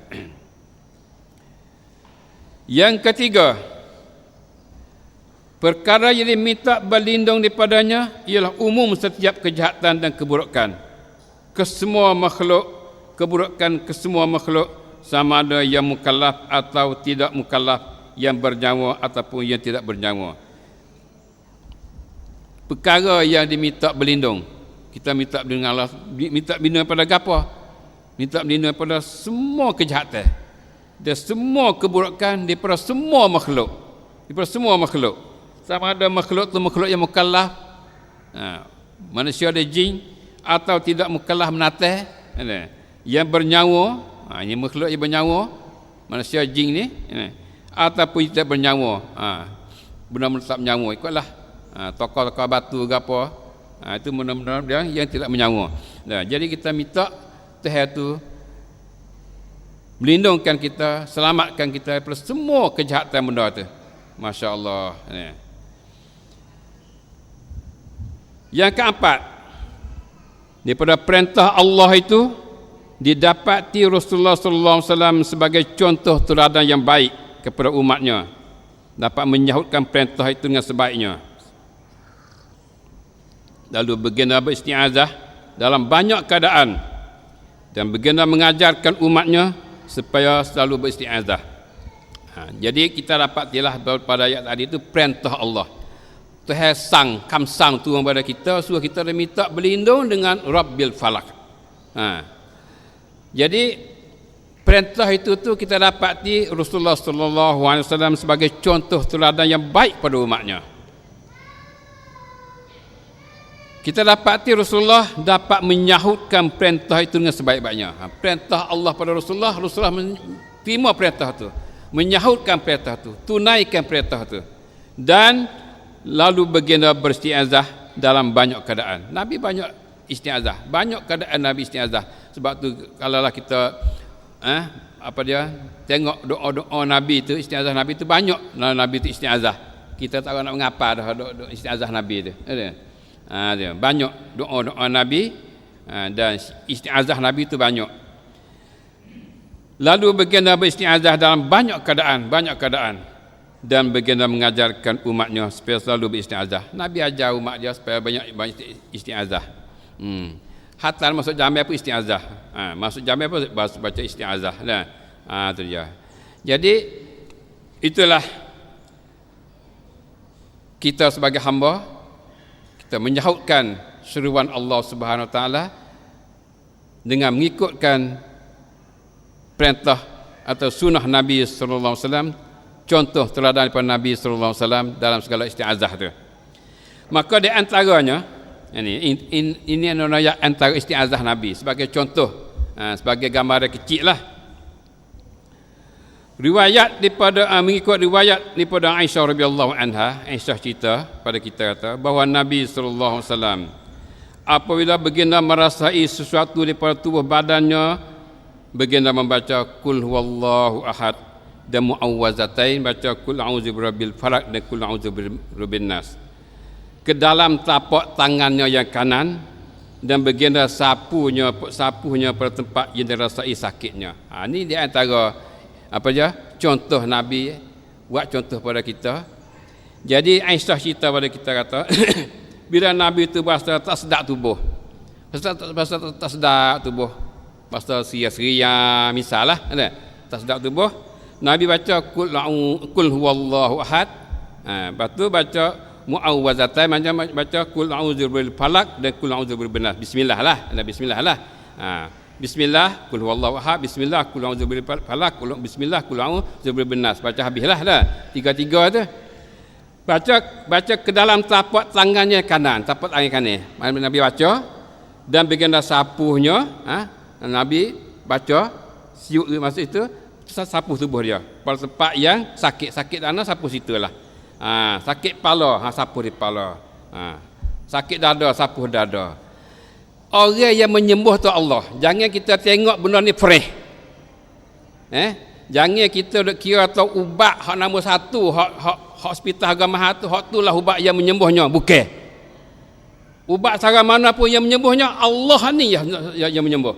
Yang ketiga, perkara yang diminta berlindung daripadanya ialah umum setiap kejahatan dan keburukan. Kesemua makhluk, keburukan kesemua makhluk, sama ada yang mukallaf atau tidak mukallaf, yang bernyawa ataupun yang tidak bernyawa. Perkara yang diminta berlindung, kita minta berlindung Allah, minta berlindung pada apa? Minta berlindung pada semua kejahatan dan semua keburukan daripada semua makhluk. Daripada semua makhluk. Sama ada makhluk tu makhluk yang mukallaf, manusia ada jin, atau tidak mukallaf menatih, yang bernyawa. Ini makhluk yang bernyawa, manusia jin ni, ataupun tidak bernyawa, benda-benda tak bernyawa, ikutlah tokoh-tokoh batu ke apa, itu benda-benda yang tidak bernyawa. Jadi kita minta Tuhan itu melindungkan kita, selamatkan kita daripada semua kejahatan benda tu. Masya Allah. Yang keempat, daripada perintah Allah itu didapati Rasulullah sallallahu alaihi wasallam sebagai contoh teladan yang baik kepada umatnya, dapat menyahutkan perintah itu dengan sebaiknya. Lalu baginda beristiazah dalam banyak keadaan dan baginda mengajarkan umatnya supaya selalu beristiazah. Jadi kita dapatilah pada ayat tadi itu perintah Allah. Tuhan sang tu kepada kita, suruh kita minta berlindung dengan Rabbil Falak. Jadi perintah itu tu kita dapati Rasulullah sallallahu alaihi wasallam sebagai contoh teladan yang baik pada umatnya. Kita dapati Rasulullah dapat menyahutkan perintah itu dengan sebaik-baiknya. Perintah Allah pada Rasulullah terima perintah itu, menyahutkan perintah itu, tunaikan perintah itu, dan lalu baginda beristiazah dalam banyak keadaan. Nabi banyak istiazah, banyak keadaan Nabi istiazah. Sebab tu kalaulah kita tengok doa-doa Nabi tu, istiazah Nabi tu banyak. Nabi tu istiazah, kita tak nak mengapa dah doa istiazah Nabi tu. Dia banyak doa-doa Nabi, dan istiazah Nabi tu banyak. Lalu baginda beristiazah dalam banyak keadaan, dan baginda mengajarkan umatnya supaya selalu beristiazah. Nabi ajar umat dia supaya banyak istiazah. Hatta masuk jamiah pun istiazah. Masuk jamiah pun baca istiazah. Itu dia. Jadi itulah kita sebagai hamba, kita menyahutkan seruan Allah Subhanahu Wa Taala dengan mengikutkan perintah atau sunnah Nabi sallallahu alaihi wasallam, contoh teladan daripada Nabi sallallahu alaihi wasallam dalam segala istiazah itu. Maka di antaranya ini adalah antara istiazah Nabi sebagai contoh, sebagai gambaran kecil lah. Riwayat daripada mengikut riwayat daripada Aisyah radhiyallahu anha, Aisyah cerita pada kita kata bahawa Nabi sallallahu alaihi wasallam apabila baginda merasai sesuatu daripada tubuh badannya, baginda membaca qul huwallahu ahad dan muawwazatain, baca qul a'udzu birabbil falaq dan qul a'udzu birabbin nas ke dalam tapak tangannya yang kanan, dan baginda sapunya pada tempat yang dirasai sakitnya. Ini di antara contoh Nabi buat contoh pada kita. Jadi Aisyah cerita pada kita kata bila Nabi itu berasa tak sedap tubuh. Berasa tak sedap tubuh. Berasa seria-seria misalnya, tak sedap tubuh. Nabi baca kul huwallahu ahad. Lepas tu baca muawwazatan, macam baca kul a'udzu birabbil falaq dan kul a'udzu birabbin nas. Bismillah lah. Bismillah kul huwallahu ahad, bismillah kul a'udzu birabbil falaq, bismillah kul a'udzu birabbin nas. Baca habislah dah. Tiga-tiga tu. Baca ke dalam tapak tangannya kanan, tapak tangan kanan. Nabi baca dan baginda sapuhnya, Nabi baca siuk masa itu sapu tubuh dia. Pada tempat yang sakit dana sapu situlah. Sakit kepala, sapu di kepala. Sakit dada, sapu dada. Orang yang menyembuh tu Allah. Jangan kita tengok benda ni fresh. Jangan kita duk kira tahu ubat hak nombor satu, hak hospital harga mahal tu, hak itulah ubat yang menyembuhnya. Bukan. Ubat cara mana pun yang menyembuhnya, Allah ni yang menyembuh.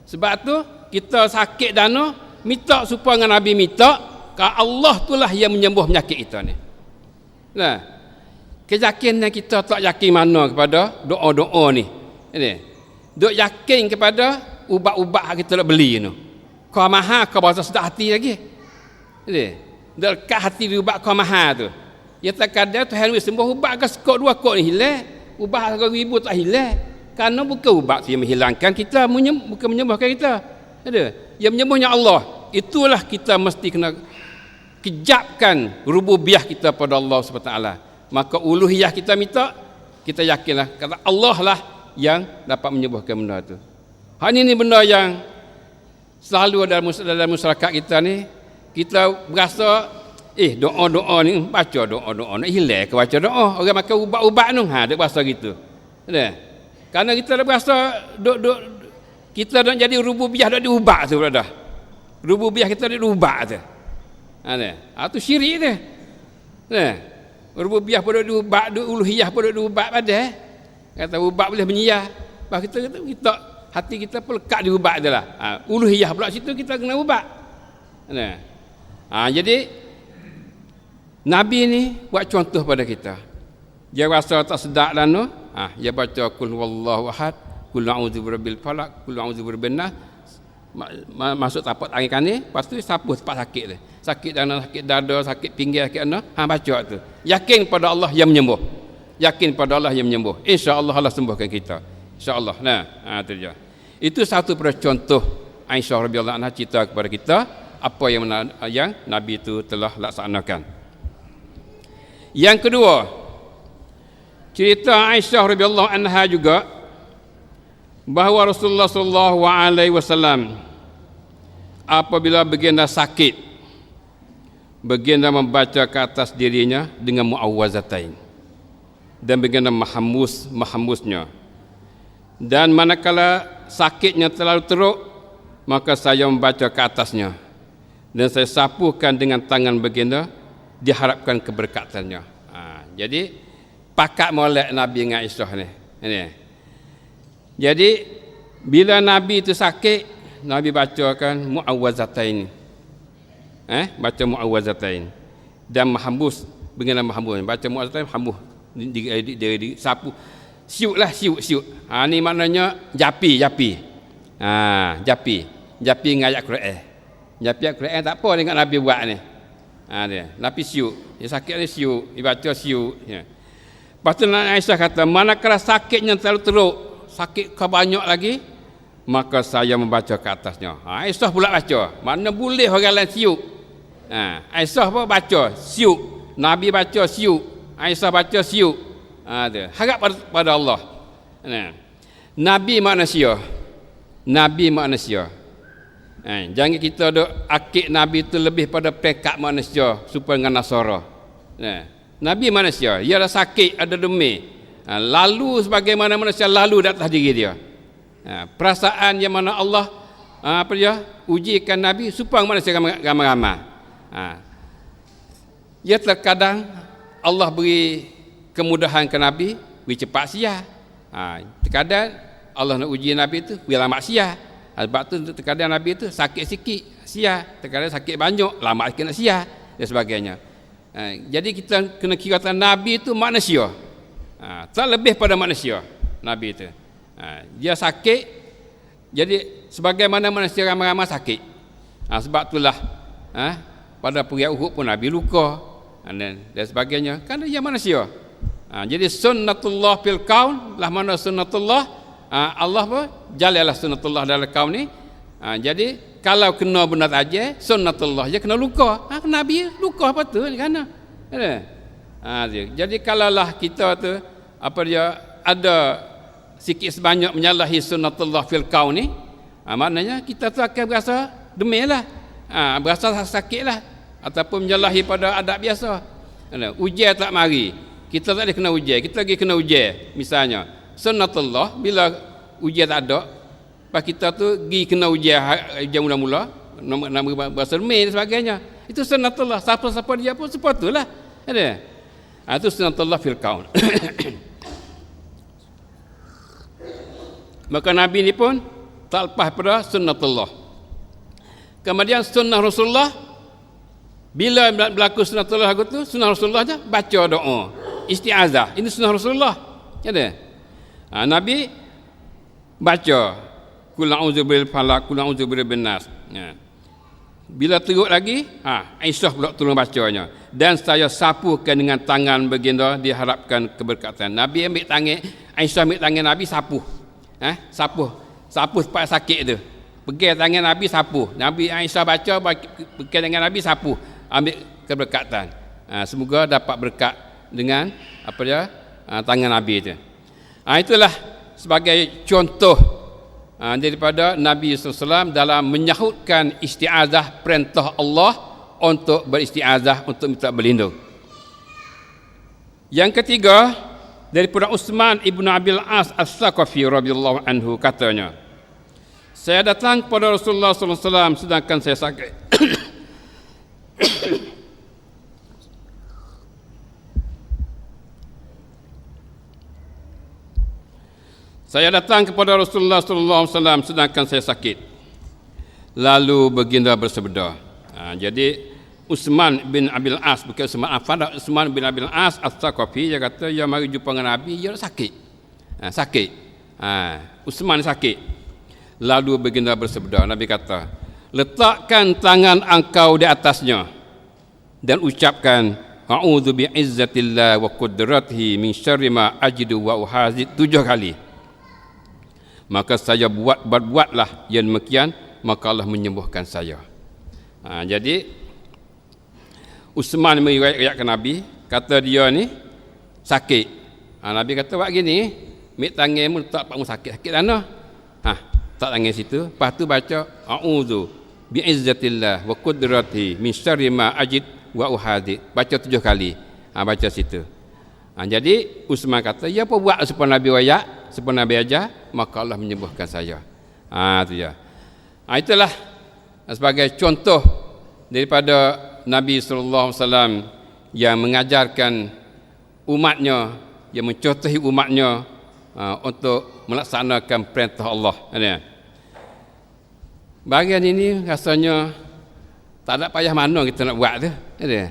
Sebab tu kita sakit dana, minta supaya dengan Nabi minta, Allah itulah yang menyembuh penyakit kita ni. Nah, keyakinan kita tak yakin mana kepada doa-doa ni. Duk yakin kepada ubat-ubat yang kita nak beli tu. Kau mahal, kau berasa sedap hati lagi. Dekat hati di ubat kau mahal tu. Ya terkadang Tuhan sembuh ubat ke sekok dua kok ni hilang. Ubat harga ribu tak hilang. Kerana bukan ubat yang menghilangkan kita, bukan menyembuhkan kita. Yang menyembuhnya Allah. Itulah kita mesti kena kejapkan rububiyah kita pada Allah SWT. Maka uluhiyah kita minta, kita yakinlah kata Allah lah yang dapat menyembuhkan benda tu. Ini benda yang selalu dalam masyarakat kita ni, kita berasa doa-doa ni, baca doa-doa nak hilang ke baca doa. Orang makan ubat-ubat tu, dia berasa gitu. Kerana kita dah berasa kita nak jadi rububiyah dak diubat tu dah. Rububiyah kita dak diubat tu. Itu syirik dia. Rububiyah pun diubat, uluhiyah pun diubat pada. Kata ubat boleh menyiyah. Bah kita hati kita pun lekat diubat dia lah. Uluhiyah pula situ kita kena ubat. Jadi Nabi ni buat contoh pada kita. Dia rasa tak sedap dan dia baca kul huwallahu ahad, kul a'udzu birabbil falaq, kul a'udzu birabbin nas. Masuk tapak tangan kanan, lepas tu sapu tempat sakit dia. Sakit dana, sakit dada, sakit pinggir, sakit mana, baca tu. Yakin pada Allah yang menyembuh. Yakin pada Allah yang menyembuh. Insya-Allah Allah sembuhkan kita. Insya-Allah. Itu dia. Itu satu pada contoh Aisyah radhiyallahu anha cerita kepada kita apa yang Nabi itu telah laksanakan. Yang kedua, cerita Aisyah radhiyallahu anha juga bahawa Rasulullah sallallahu alaihi wasallam apabila baginda sakit, baginda membaca ke atas dirinya dengan muawwazatain dan baginda mahambusnya. Dan manakala sakitnya terlalu teruk, maka saya membaca ke atasnya dan saya sapukan dengan tangan baginda, diharapkan keberkatannya. Jadi pakat molek Nabi dengan Aisyah ni. Jadi bila Nabi itu sakit, Nabi bacakan muawwazatain. Baca muawwazatain dan mahambus, baginda mahambus. Baca muawwazatain, hambus di sapu. Siuklah siuk. Ni maknanya japi. Japi dengan ayat Quran. Japi ayat Quran tak apa dengan Nabi buat ni. Dia Nabi siuk. Dia sakit ni siuk, dia baca siuk. Lepas tu Aisyah kata, manakala sakitnya terlalu teruk, sakit kau banyak lagi, maka saya membaca ke atasnya. Aisyah pula baca. Mana boleh orang lain siuk. Aisyah pun baca siuk. Nabi baca siuk. Aisyah baca siuk. Harap pada Allah. Nabi manusia. Jangan kita duk akid Nabi itu lebih pada pekat manusia supaya dengan Nasara. Nabi manusia, dia ada sakit, ada demam. Lalu sebagaimana manusia lalu di atas diri dia. Perasaan yang mana Allah ujikan Nabi supaya manusia ramai-ramai. Ya terkadang Allah beri kemudahan ke Nabi, beri cepat siap. Terkadang Allah nak uji Nabi tu bila maksiat. Sebab tu terkadang Nabi tu sakit sikit sia, terkadang sakit banyak lama sikit nak sia dan sebagainya. Jadi kita kena kira Nabi itu manusia. Tak lebih pada manusia Nabi itu. Dia sakit, jadi sebagaimana manusia ramai-ramai sakit. Sebab itulah pada perang Uhud pun Nabi luka dan sebagainya, kerana dia manusia. Jadi sunnatullah fil kaun lah, mana sunnatullah Allah pun jalanlah sunnatullah dalam kaun ni. Jadi kalau kena benda saja sunnatullah dia kena luka. Nabi luka apa tu kerana jadi kalaulah kita tu apa dia ada sikit sebanyak menyalahi sunnatullah fil kaun ni, maknanya kita tu akan berasa demilah, berasa sakitlah, ataupun menyalahi pada adab biasa. Ujian tak mari, kita tak boleh kena ujian, kita lagi kena ujian. Misalnya sunnatullah bila ujian tak ada, pas kita tu pergi kena ujian mula-mula, nama bahasa demi dan sebagainya, itu sunnatullah. Siapa-siapa dia pun sepatutlah ada. Itu sunnatullah fil kaun. Maka Nabi ni pun tak lepas pada sunnatullah. Kemudian sunnah Rasulullah, bila berlaku sunnatullah tu, sunnah Rasulullah je baca doa isti'azah. Ini sunnah Rasulullah. Ada. Nabi baca qul a'udzu birabbil falaq, qul a'udzu birabbin nas. Bila teruk lagi, Aisyah pula tolong bacanya. Dan saya sapukan dengan tangan baginda, diharapkan keberkatan. Nabi ambil tangan, Aisyah ambil tangan Nabi sapuh. Sapuh tempat sakit tu. Pegang tangan Nabi sapuh. Nabi Aisyah baca, pegang tangan Nabi sapuh, ambil keberkatan. Semoga dapat berkat dengan apa dia tangan Nabi itu. Itulah sebagai contoh daripada Nabi SAW dalam menyahutkan isti'azah, perintah Allah untuk beristi'azah, untuk minta berlindung. Yang ketiga, daripada Utsman ibn Abil As As-Saqafi radhiyallahu anhu, katanya, saya datang kepada Rasulullah SAW sedangkan saya sakit. Saya datang kepada Rasulullah SAW sedangkan saya sakit. Lalu baginda bersabda. Jadi Utsman bin Abil As, bukan Utsman Affan, Utsman bin Abil As As-Saqafi, dia kata dia mari jumpa dengan Nabi, dia sakit. Utsman sakit. Lalu baginda bersabda, Nabi kata, letakkan tangan engkau di atasnya dan ucapkan a'udzu bi'izzatillah wa qudratihi min syarri ma ajidu wa uhazid 7 kali. Maka saya buatlah yang demikian, maka Allah menyembuhkan saya. Jadi Utsman meriwayatkan Nabi, kata dia ni sakit. Nabi kata buat gini, ambil tanganmu letak pakmu sakit mana? Tak tangan situ, lepas tu baca a'udzu bi'izzatillah wa qudratihi min syarri ma ajid wa uhadid. Baca 7 kali. Baca situ. Jadi Utsman kata, ya apa buat supaya Nabi wayak, supaya Nabi ajar, maka Allah menyembuhkan saya. Itu ya. Itulah sebagai contoh daripada Nabi SAW yang mengajarkan umatnya, yang mencontohi umatnya untuk melaksanakan perintah Allah. Bahagian ini rasanya tak ada payah mana kita nak buat tu. Dia.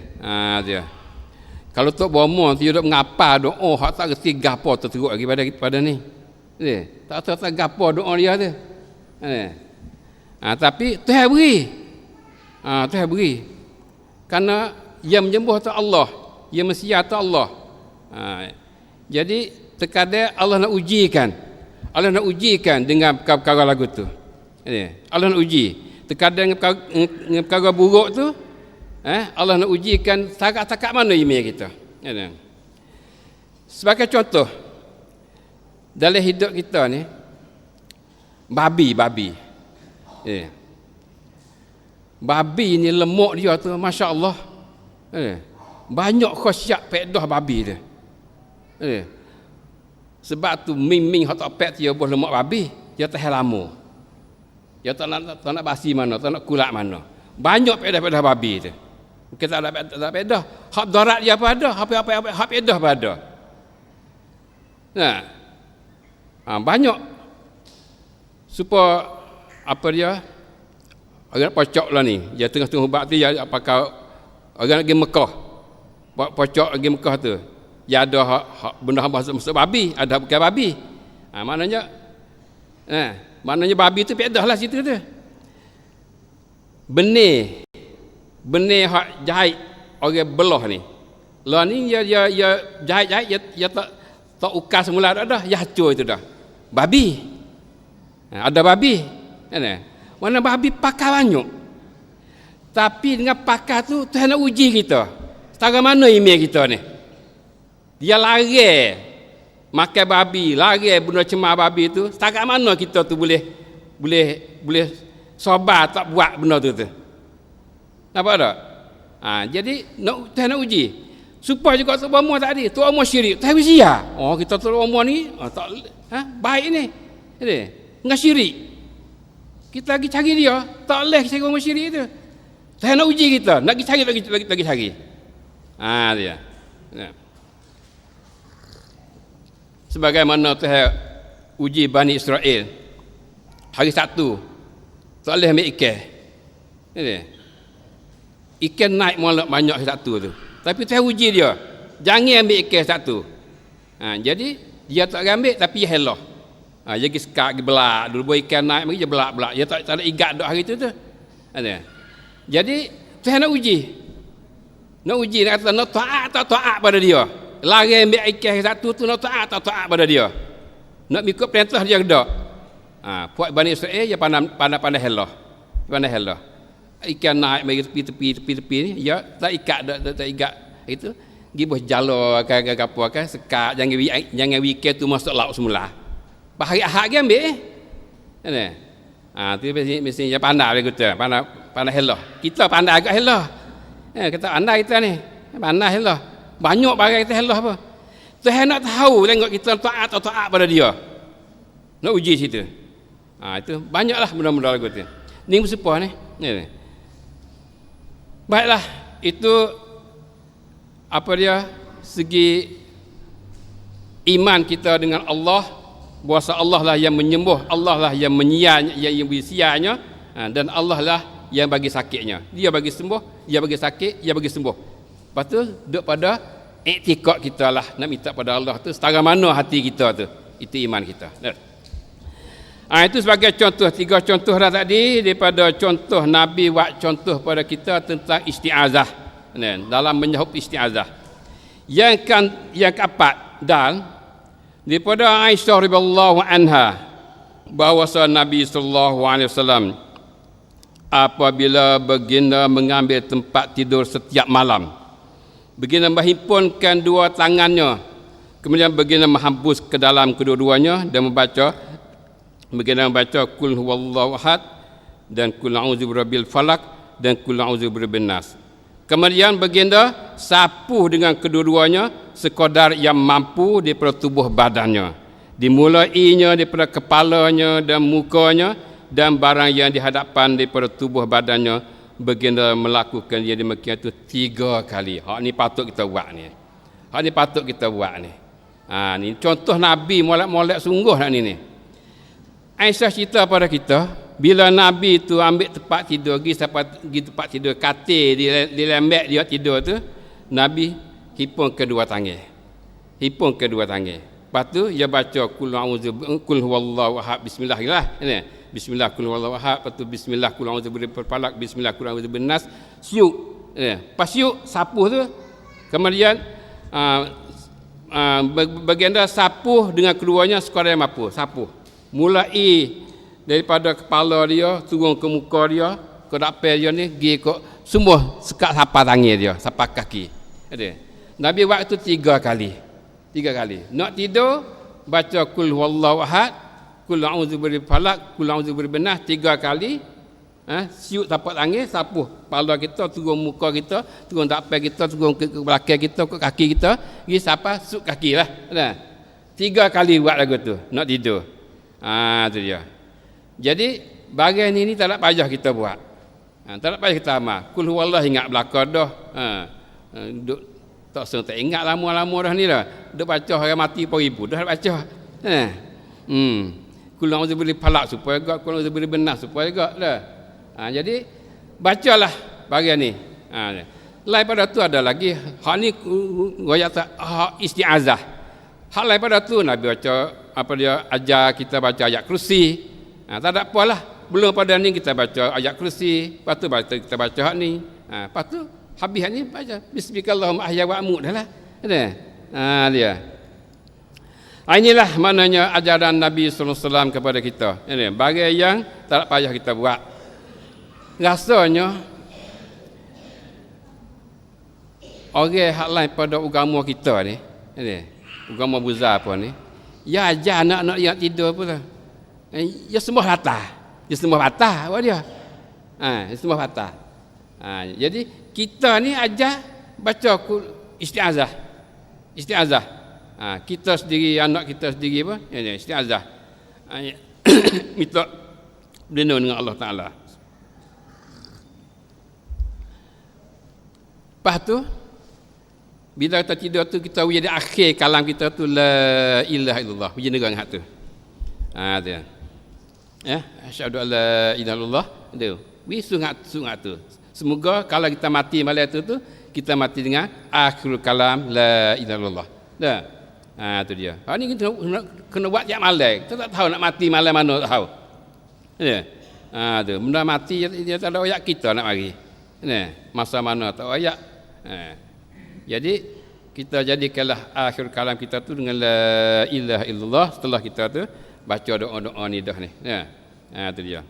Kalau Tok Bomo dia duk mengapa doa hak tak reti gapo teruk lagi pada ni. Tak tahu gapo doa dia tu. Tapi Tuhan beri. Tuhan beri. Kerana yang menyembuh tu Allah, yang mensia tu Allah. Jadi terkadang Allah nak ujikan. Allah nak ujikan dengan perkara lagu tu. Allah nak uji. Terkadang dengan perkara buruk tu, Allah nak ujikan takat-takat mana iman kita. Sebagai contoh, dalam hidup kita ni, babi. Babi ni lemak dia tu, Masya Allah. Banyak khasiat faedah babi dia. Sebab tu ming hak tak pek dia buah lemak babi, dia tahan lama. Dia tak nak basi mana, tak nak kulak mana. Banyak faedah-faedah babi tu. Kita tak ada faedah. Hak darat dia apa ada, hak faedah apa ada. Banyak. supaya apa dia orang pocok lah ni, dia tengah-tengah ubat tu dia pakai orang pergi Mekah, pocok pergi Mekah tu, dia ada benda hamba masuk babi, ada bukan babi. Maknanya babi tu pedah lah situ tu. Benih hak jahit orang belah ni. Lah ni dia jahit dia tak ukas semula dah, dia hancur itu dah. Babi. Ada babi. Mana babi pakar banyak. Tapi dengan pakar tu Tuhan nak uji kita. Setara mana iman kita ni? Dia lari makan babi, lari benda cemar babi tu. Setara mana kita tu boleh sabar tak buat benda tu. Nampak tak? Jadi Tuhan nak uji. Supaya juga tu umur tadi, tu umur syirik. Tuhan usia. Oh, kita tu umur ni tak baik ni. Enggak syirik. Kita lagi cari dia, tak boleh cari umur syirik tu. Tuhan nak uji kita, nak cari lagi cari. Dia. Sebagaimana Tuhan uji Bani Israel hari Sabtu, tak boleh ambil ikan. Ikan naik molek banyak hari Sabtu tu. Tapi Tuhan uji dia, jangan ambil ikan Sabtu. Jadi dia tak ambil tapi dia helah. Dia pergi sekat, pergi belak. Dulu ikan naik, mari dia belak-belak. Dia tak ada igat dok hari tu. Jadi Tuhan nak uji. Nak uji, nak kata nak taat tak taat pada dia. Lari ambil ikan hari Sabtu tu, nak taat tak taat pada dia. Nak ikut perintah dia ke tak? Puak Bani Israel dia pandai helah. Pandai helah. Ikan naik mari tepi ni, dia tak ikat tak ikat itu. Gibah jala apa sekat, jangan ikan tu masuk laut semula. Bahari Ahad ke ambil tu mesti dia pandai dia kata, pandai helah. Kita pandai agak helah. Kita pandai kita ni. Pandai helah. Banyak barang kita helah apa. Tuhan nak tahu tengok kita taat atau taat pada dia. Nak uji situ. Itu banyaklah benda-benda lagu tu. Ni bersepuh ni. Baiklah, itu apa dia segi iman kita dengan Allah, bahwa Allah lah yang menyembuh, Allah lah yang menyianya, yang bersianya, dan Allah lah yang bagi sakitnya. Dia bagi sembuh, dia bagi sakit, dia bagi sembuh. Lepas tu duduk pada iktikad kita lah, nak minta pada Allah tu setara mana hati kita tu. Itu iman kita. Itu sebagai contoh, 3 contoh dah tadi daripada contoh Nabi buat contoh pada kita tentang isti'azah. Dalam menyahut isti'azah. Yang keempat, dan daripada Aisyah radhiyallahu anha bahawa Nabi sallallahu alaihi wasallam apabila baginda mengambil tempat tidur setiap malam, baginda menghimpunkan 2 tangannya, kemudian baginda menghembus ke dalam kedua-duanya dan baginda membaca kul huwallahu ahad dan kul a'udzu birabbil falaq dan kul a'udzu birabbin nas. Kemudian baginda sapu dengan kedua-duanya sekadar yang mampu daripada tubuh badannya, dimulainya daripada kepalanya dan mukanya dan barang yang dihadapan daripada tubuh badannya. Baginda melakukan dia demikian itu 3 kali. Hak ni patut kita buat ni. Hak ni patut kita buat ni. Ni contoh Nabi molek-molek sungguh nak ni. Aisyah cerita pada kita, bila Nabi tu ambil tempat tidur, pergi tempat tidur katil di lembek dia tidur tu, Nabi hipung kedua tangan. Hipung kedua tangan. Lepas tu dia baca kul huwallahu ahad, bismillah lah. Bismillah kul huwallahu ahad, lepas tu bismillah kul a'udzu birabbil falaq, bismillah kul a'udzu birabbin nas. Siuk. Pas siuk sapuh tu, kemudian baginda sapuh dengan keduanya sekadar yang mampu, sapuh. Mulai daripada kepala dia turun ke muka dia, ke dapat dia ni pergi ke semua sekat sapak tangan dia, sapak kaki. Nabi buat tu 3 kali. 3 kali. Nak tidur baca kul huwallahu ahad, kul a'udzu birabbil falaq, kul a'udzu birabbin nas 3 kali. Siuk tapak tangan, sapuh kepala kita, turun muka kita, turun dapat kita, turun ke belakang kita, ke kaki kita, pergi sapak suk kaki lah. 3 kali buat lagu tu nak tidur. Tu dia. Jadi bagian ini tak nak payah kita buat. Tak nak payah kita amal. Kul huwallah ingat belaka dah. Duk tak tak ingat lama-lama dah ni dah. Duk baca orang mati pun ribu dah baca. Kulang boleh palak supaya gak, kulang boleh benar supaya gak dah. Jadi bacalah bagian ni. Lain pada tu ada lagi hak ni royak hak isti'azah. Hak lain pada tu Nabi baca apa dia ajar kita baca ayat kursi. Tak ada apalah. Belum pada ni kita baca ayat kursi, lepas tu kita baca hak ni. Lepas tu habis hak ni baca bismillahirrahmanirrahim ahya wa amut dah lah. Dia. Inilah maknanya ajaran Nabi sallallahu alaihi wasallam kepada kita. Ini bagi yang tak payah kita buat. Rasanya orang hak lain pada agama kita ni, agama Buddha apa ni, ya ajar anak-anak yang tidur pula. Ya semua patah. Dia semua patah buat dia. Dia semua patah. Jadi kita ni ajar baca isti'azah. Isti'azah. Kita sendiri, anak kita sendiri apa? Isti'azah. Minta berlindung dengan Allah Ta'ala. Lepas tu, bila kita tidur tu, kita jadi akhir kalam kita tu, la ilaha illallah. Puji negara hak tu. Dia. Asyhadu an la ilaha illallah. Dia. Sungat tu. Semoga kalau kita mati malam tu kita mati dengan akhirul kalam la ilaha illallah. Dah. Tu dia. Hak ni kita kena buat tiap malam. Kita tak tahu nak mati malam mana, tak tahu. Ya. Tu. Benda mati dia tak ada ayat kita nak mari. Masa mana tak ayat. Jadi kita jadikanlah akhir kalam kita tu dengan la ilaha illallah. Setelah kita tu baca doa-doa ni dah ni. Tu dia.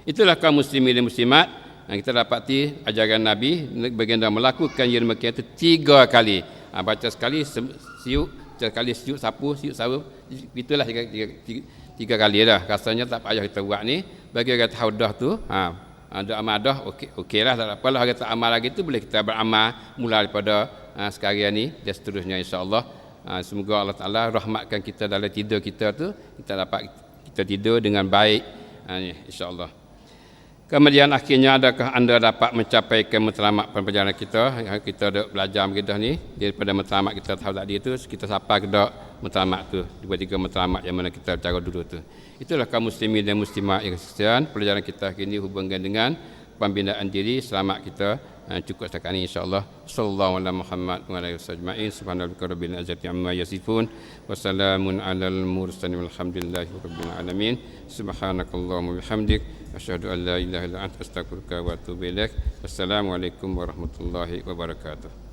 Itulah kaum muslimin dan muslimat yang kita dapati ajaran Nabi baginda melakukan yang demikian itu 3 kali. Baca sekali siuk, sekali siuk sapu, siuk sapu. Itulah 3 kali dah. Rasanya tak payah kita buat ni. Bagi orang tahu dah tu, ada amal dah, okeylah, tak apalah. Orang tak amal lagi tu boleh kita beramal mula daripada sekarang ni dan seterusnya insya-Allah. Semoga Allah Taala rahmatkan kita dalam tidur kita tu, kita dapat kita tidur dengan baik insya-Allah. Kemudian akhirnya adakah anda dapat mencapai ke matlamat perjalanan kita? Kita dah belajar begitu ni daripada matlamat kita tahu tadi itu kita sampai ke matlamat tu, 2-3 matlamat yang mana kita bicara dulu tu. Itulah kaum muslimin dan muslimat yang sekalian, pelajaran kita kini hubungkan dengan pembinaan diri selamat kita cukup setakat ini insya-Allah. Sallallahu alaihi Muhammad wa alihi wasallam. Subhanallahi rabbil izzati amma yasifun wa salamun alal mursalin walhamdulillahi rabbil alamin. Subhanakallahumma bihamdik asyhadu an la ilaha illa anta astaghfiruka wa atubu ilaik. Wassalamu alaikum warahmatullahi wabarakatuh.